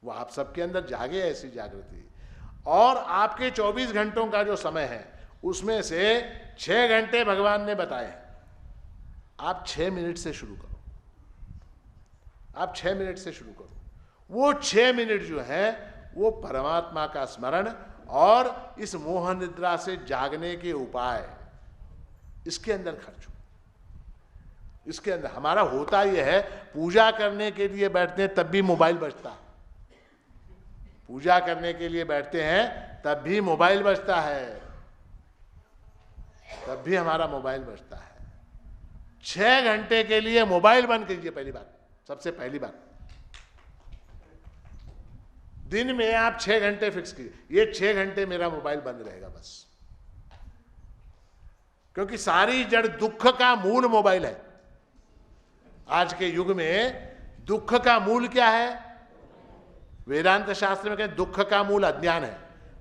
वो आप सबके अंदर जागे ऐसी जागृति। और आपके 24 घंटों का जो समय है उसमें से 6 घंटे भगवान ने बताए हैं। आप 6 मिनट से शुरू करो, आप 6 मिनट से शुरू करो। वो 6 मिनट जो है वो परमात्मा का स्मरण और इस मोह निद्रा से जागने के उपाय इसके अंदर खर्च हो। इसके अंदर हमारा होता यह है, पूजा करने के लिए बैठते हैं तब भी मोबाइल बजता है, पूजा करने के लिए बैठते हैं तब भी मोबाइल बजता है, तब भी हमारा मोबाइल बजता है। 6 घंटे के लिए मोबाइल बंद कीजिए। पहली बात, सबसे पहली बात, दिन में आप 6 घंटे फिक्स कीजिए, ये 6 घंटे मेरा मोबाइल बंद रहेगा बस। क्योंकि सारी जड़ दुख का मूल मोबाइल है। आज के युग में दुख का मूल क्या है? वेदांत शास्त्र में कहते हैं दुख का मूल अज्ञान है।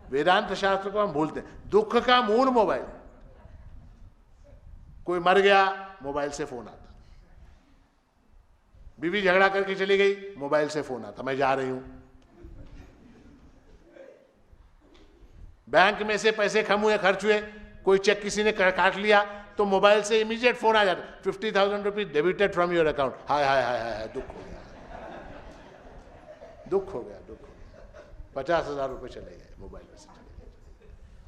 वेदांत शास्त्र को हम भूलते हैं। दुख का मूल मोबाइल। कोई मर गया, मोबाइल से फोन आता, बीवी झगड़ा करके चली गई, मोबाइल से फोन आता, मैं जा रही हूं। बैंक में से पैसे कम हुए, खर्च हुए, कोई चेक किसी ने काट लिया तो मोबाइल से इमीडिएट फोन आ जाता, 50,000 rupees debited from your account. हाय हाय हाय हाय, दुख हो गया, दुख हो गया, दुख हो गया। 50,000 रुपये चले गए, मोबाइल में से चले गए,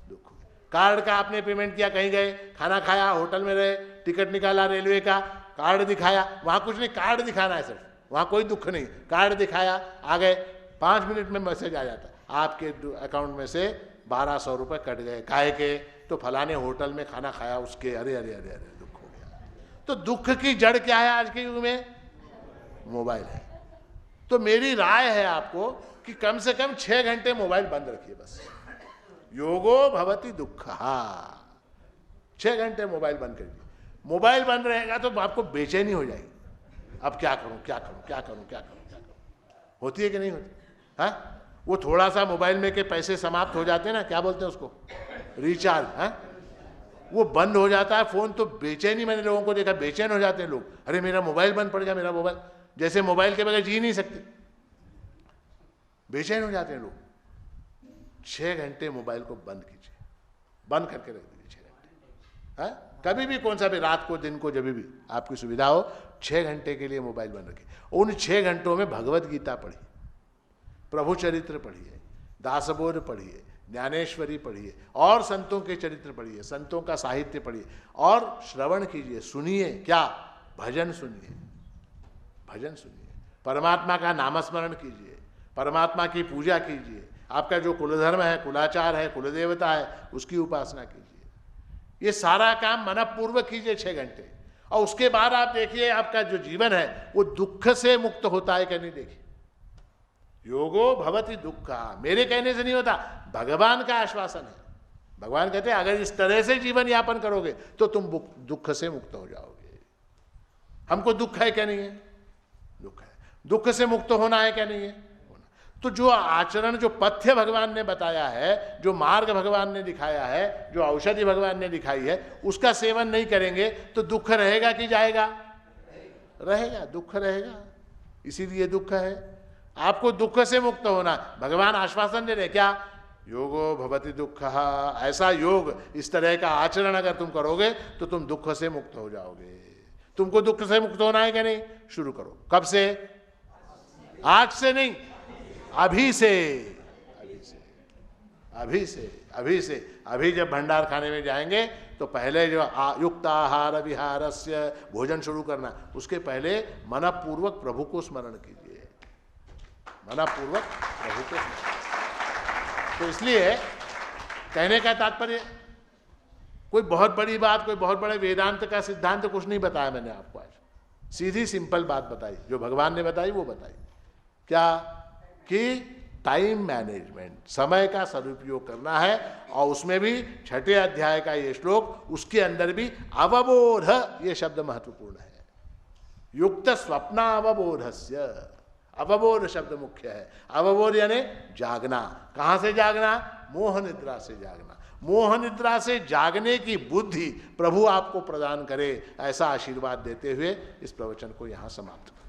दुख हो गया। कार्ड का आपने पेमेंट किया, कहीं गए, खाना खाया, होटल में रहे, टिकट निकाला रेलवे का, कार्ड दिखाया, वहां कुछ नहीं, कार्ड दिखाना है सिर्फ, वहां कोई दुख नहीं, कार्ड दिखाया, आ गए, 5 मिनट में मैसेज आ जाता, आपके अकाउंट में से 1200 रुपये कट गए, काहे के? तो फलाने होटल में खाना खाया उसके, अरे अरे अरे अरे, दुख हो गया। तो दुख की जड़ क्या है आज के युग में? मोबाइल है। तो मेरी राय है आपको कि कम से कम 6 घंटे मोबाइल बंद रखिए बस। योगो भवति दुःखः। 6 घंटे मोबाइल बंद करिए। मोबाइल बंद रहेगा तो आपको बेचैनी हो जाएगी, अब क्या करूं क्या करूं क्या करूं क्या करूं क्या करूं। होती है कि नहीं होती? हाँ, वो थोड़ा सा मोबाइल में के पैसे समाप्त हो जाते हैं ना, क्या बोलते हैं उसको, रिचार्ज, है, वो बंद हो जाता है फोन, तो बेचैनी, मैंने लोगों को देखा, बेचैन हो जाते हैं लोग, अरे मेरा मोबाइल बंद पड़ गया, मेरा मोबाइल, जैसे मोबाइल के बगैर जी नहीं सकते, बेचैन हो जाते हैं लोग। 6 घंटे मोबाइल को बंद कीजिए, बंद करके रख दीजिए 6 घंटे। है, कभी भी, कौन सा भी, रात को, दिन को, जब भी आपकी सुविधा हो, 6 घंटे के लिए मोबाइल बंद रखिए। उन 6 घंटों में भगवत गीता पढ़िए, प्रभु चरित्र पढ़िए, दासबोध पढ़िए, ज्ञानेश्वरी पढ़िए, और संतों के चरित्र पढ़िए, संतों का साहित्य पढ़िए, और श्रवण कीजिए, सुनिए, क्या? भजन सुनिए, भजन सुनिए, परमात्मा का नामस्मरण कीजिए, परमात्मा की पूजा कीजिए, आपका जो कुलधर्म है, कुलाचार है, कुलदेवता है, उसकी उपासना कीजिए। ये सारा काम मनपूर्वक कीजिए 6 घंटे, और उसके बाद आप देखिए आपका जो जीवन है वो दुख से मुक्त होता है कि नहीं। देखिए, योगो भवति दुःखः, मेरे कहने से नहीं होता, भगवान का आश्वासन है। भगवान कहते हैं अगर इस तरह से जीवन यापन करोगे तो तुम दुख से मुक्त हो जाओगे। हमको दुख है क्या नहीं है? दुख है। दुख से मुक्त होना है क्या नहीं है? होना। तो जो आचरण, जो पथ्य भगवान ने बताया है, जो मार्ग भगवान ने दिखाया है, जो औषधि भगवान ने दिखाई है, उसका सेवन नहीं करेंगे तो दुख रहेगा कि जाएगा? रहेगा, दुख रहेगा। इसीलिए दुख है। आपको दुख से मुक्त होना, भगवान आश्वासन दे रहे, क्या? योगो भवति दुःखः। ऐसा योग, इस तरह का आचरण अगर तुम करोगे तो तुम दुख से मुक्त हो जाओगे। तुमको दुख से मुक्त होना है क्या नहीं? शुरू करो। कब से? आज से नहीं, अभी से, अभी से, अभी से, अभी से। अभी जब भंडार खाने में जाएंगे तो पहले जो युक्त आहार विहारस्य, भोजन शुरू करना, उसके पहले मनपूर्वक प्रभु को स्मरण कीजिए, मनपूर्वक प्रभु को। तो इसलिए कहने का तात्पर्य, कोई बहुत बड़ी बात, कोई बहुत बड़े वेदांत का सिद्धांत कुछ नहीं बताया मैंने आपको। आज सीधी सिंपल बात बताई, जो भगवान ने बताई वो बताई। क्या? कि टाइम मैनेजमेंट, समय का सदुपयोग करना है। और उसमें भी 6ठे अध्याय का ये श्लोक, उसके अंदर भी अवबोध, ये शब्द महत्वपूर्ण है। युक्त स्वप्नावबोधस्य, अवबोध शब्द मुख्य है। अवबोध यानी जागना। कहाँ से जागना? मोह निद्रा से जागना। मोह निद्रा से जागने की बुद्धि प्रभु आपको प्रदान करे, ऐसा आशीर्वाद देते हुए इस प्रवचन को यहाँ समाप्त करें।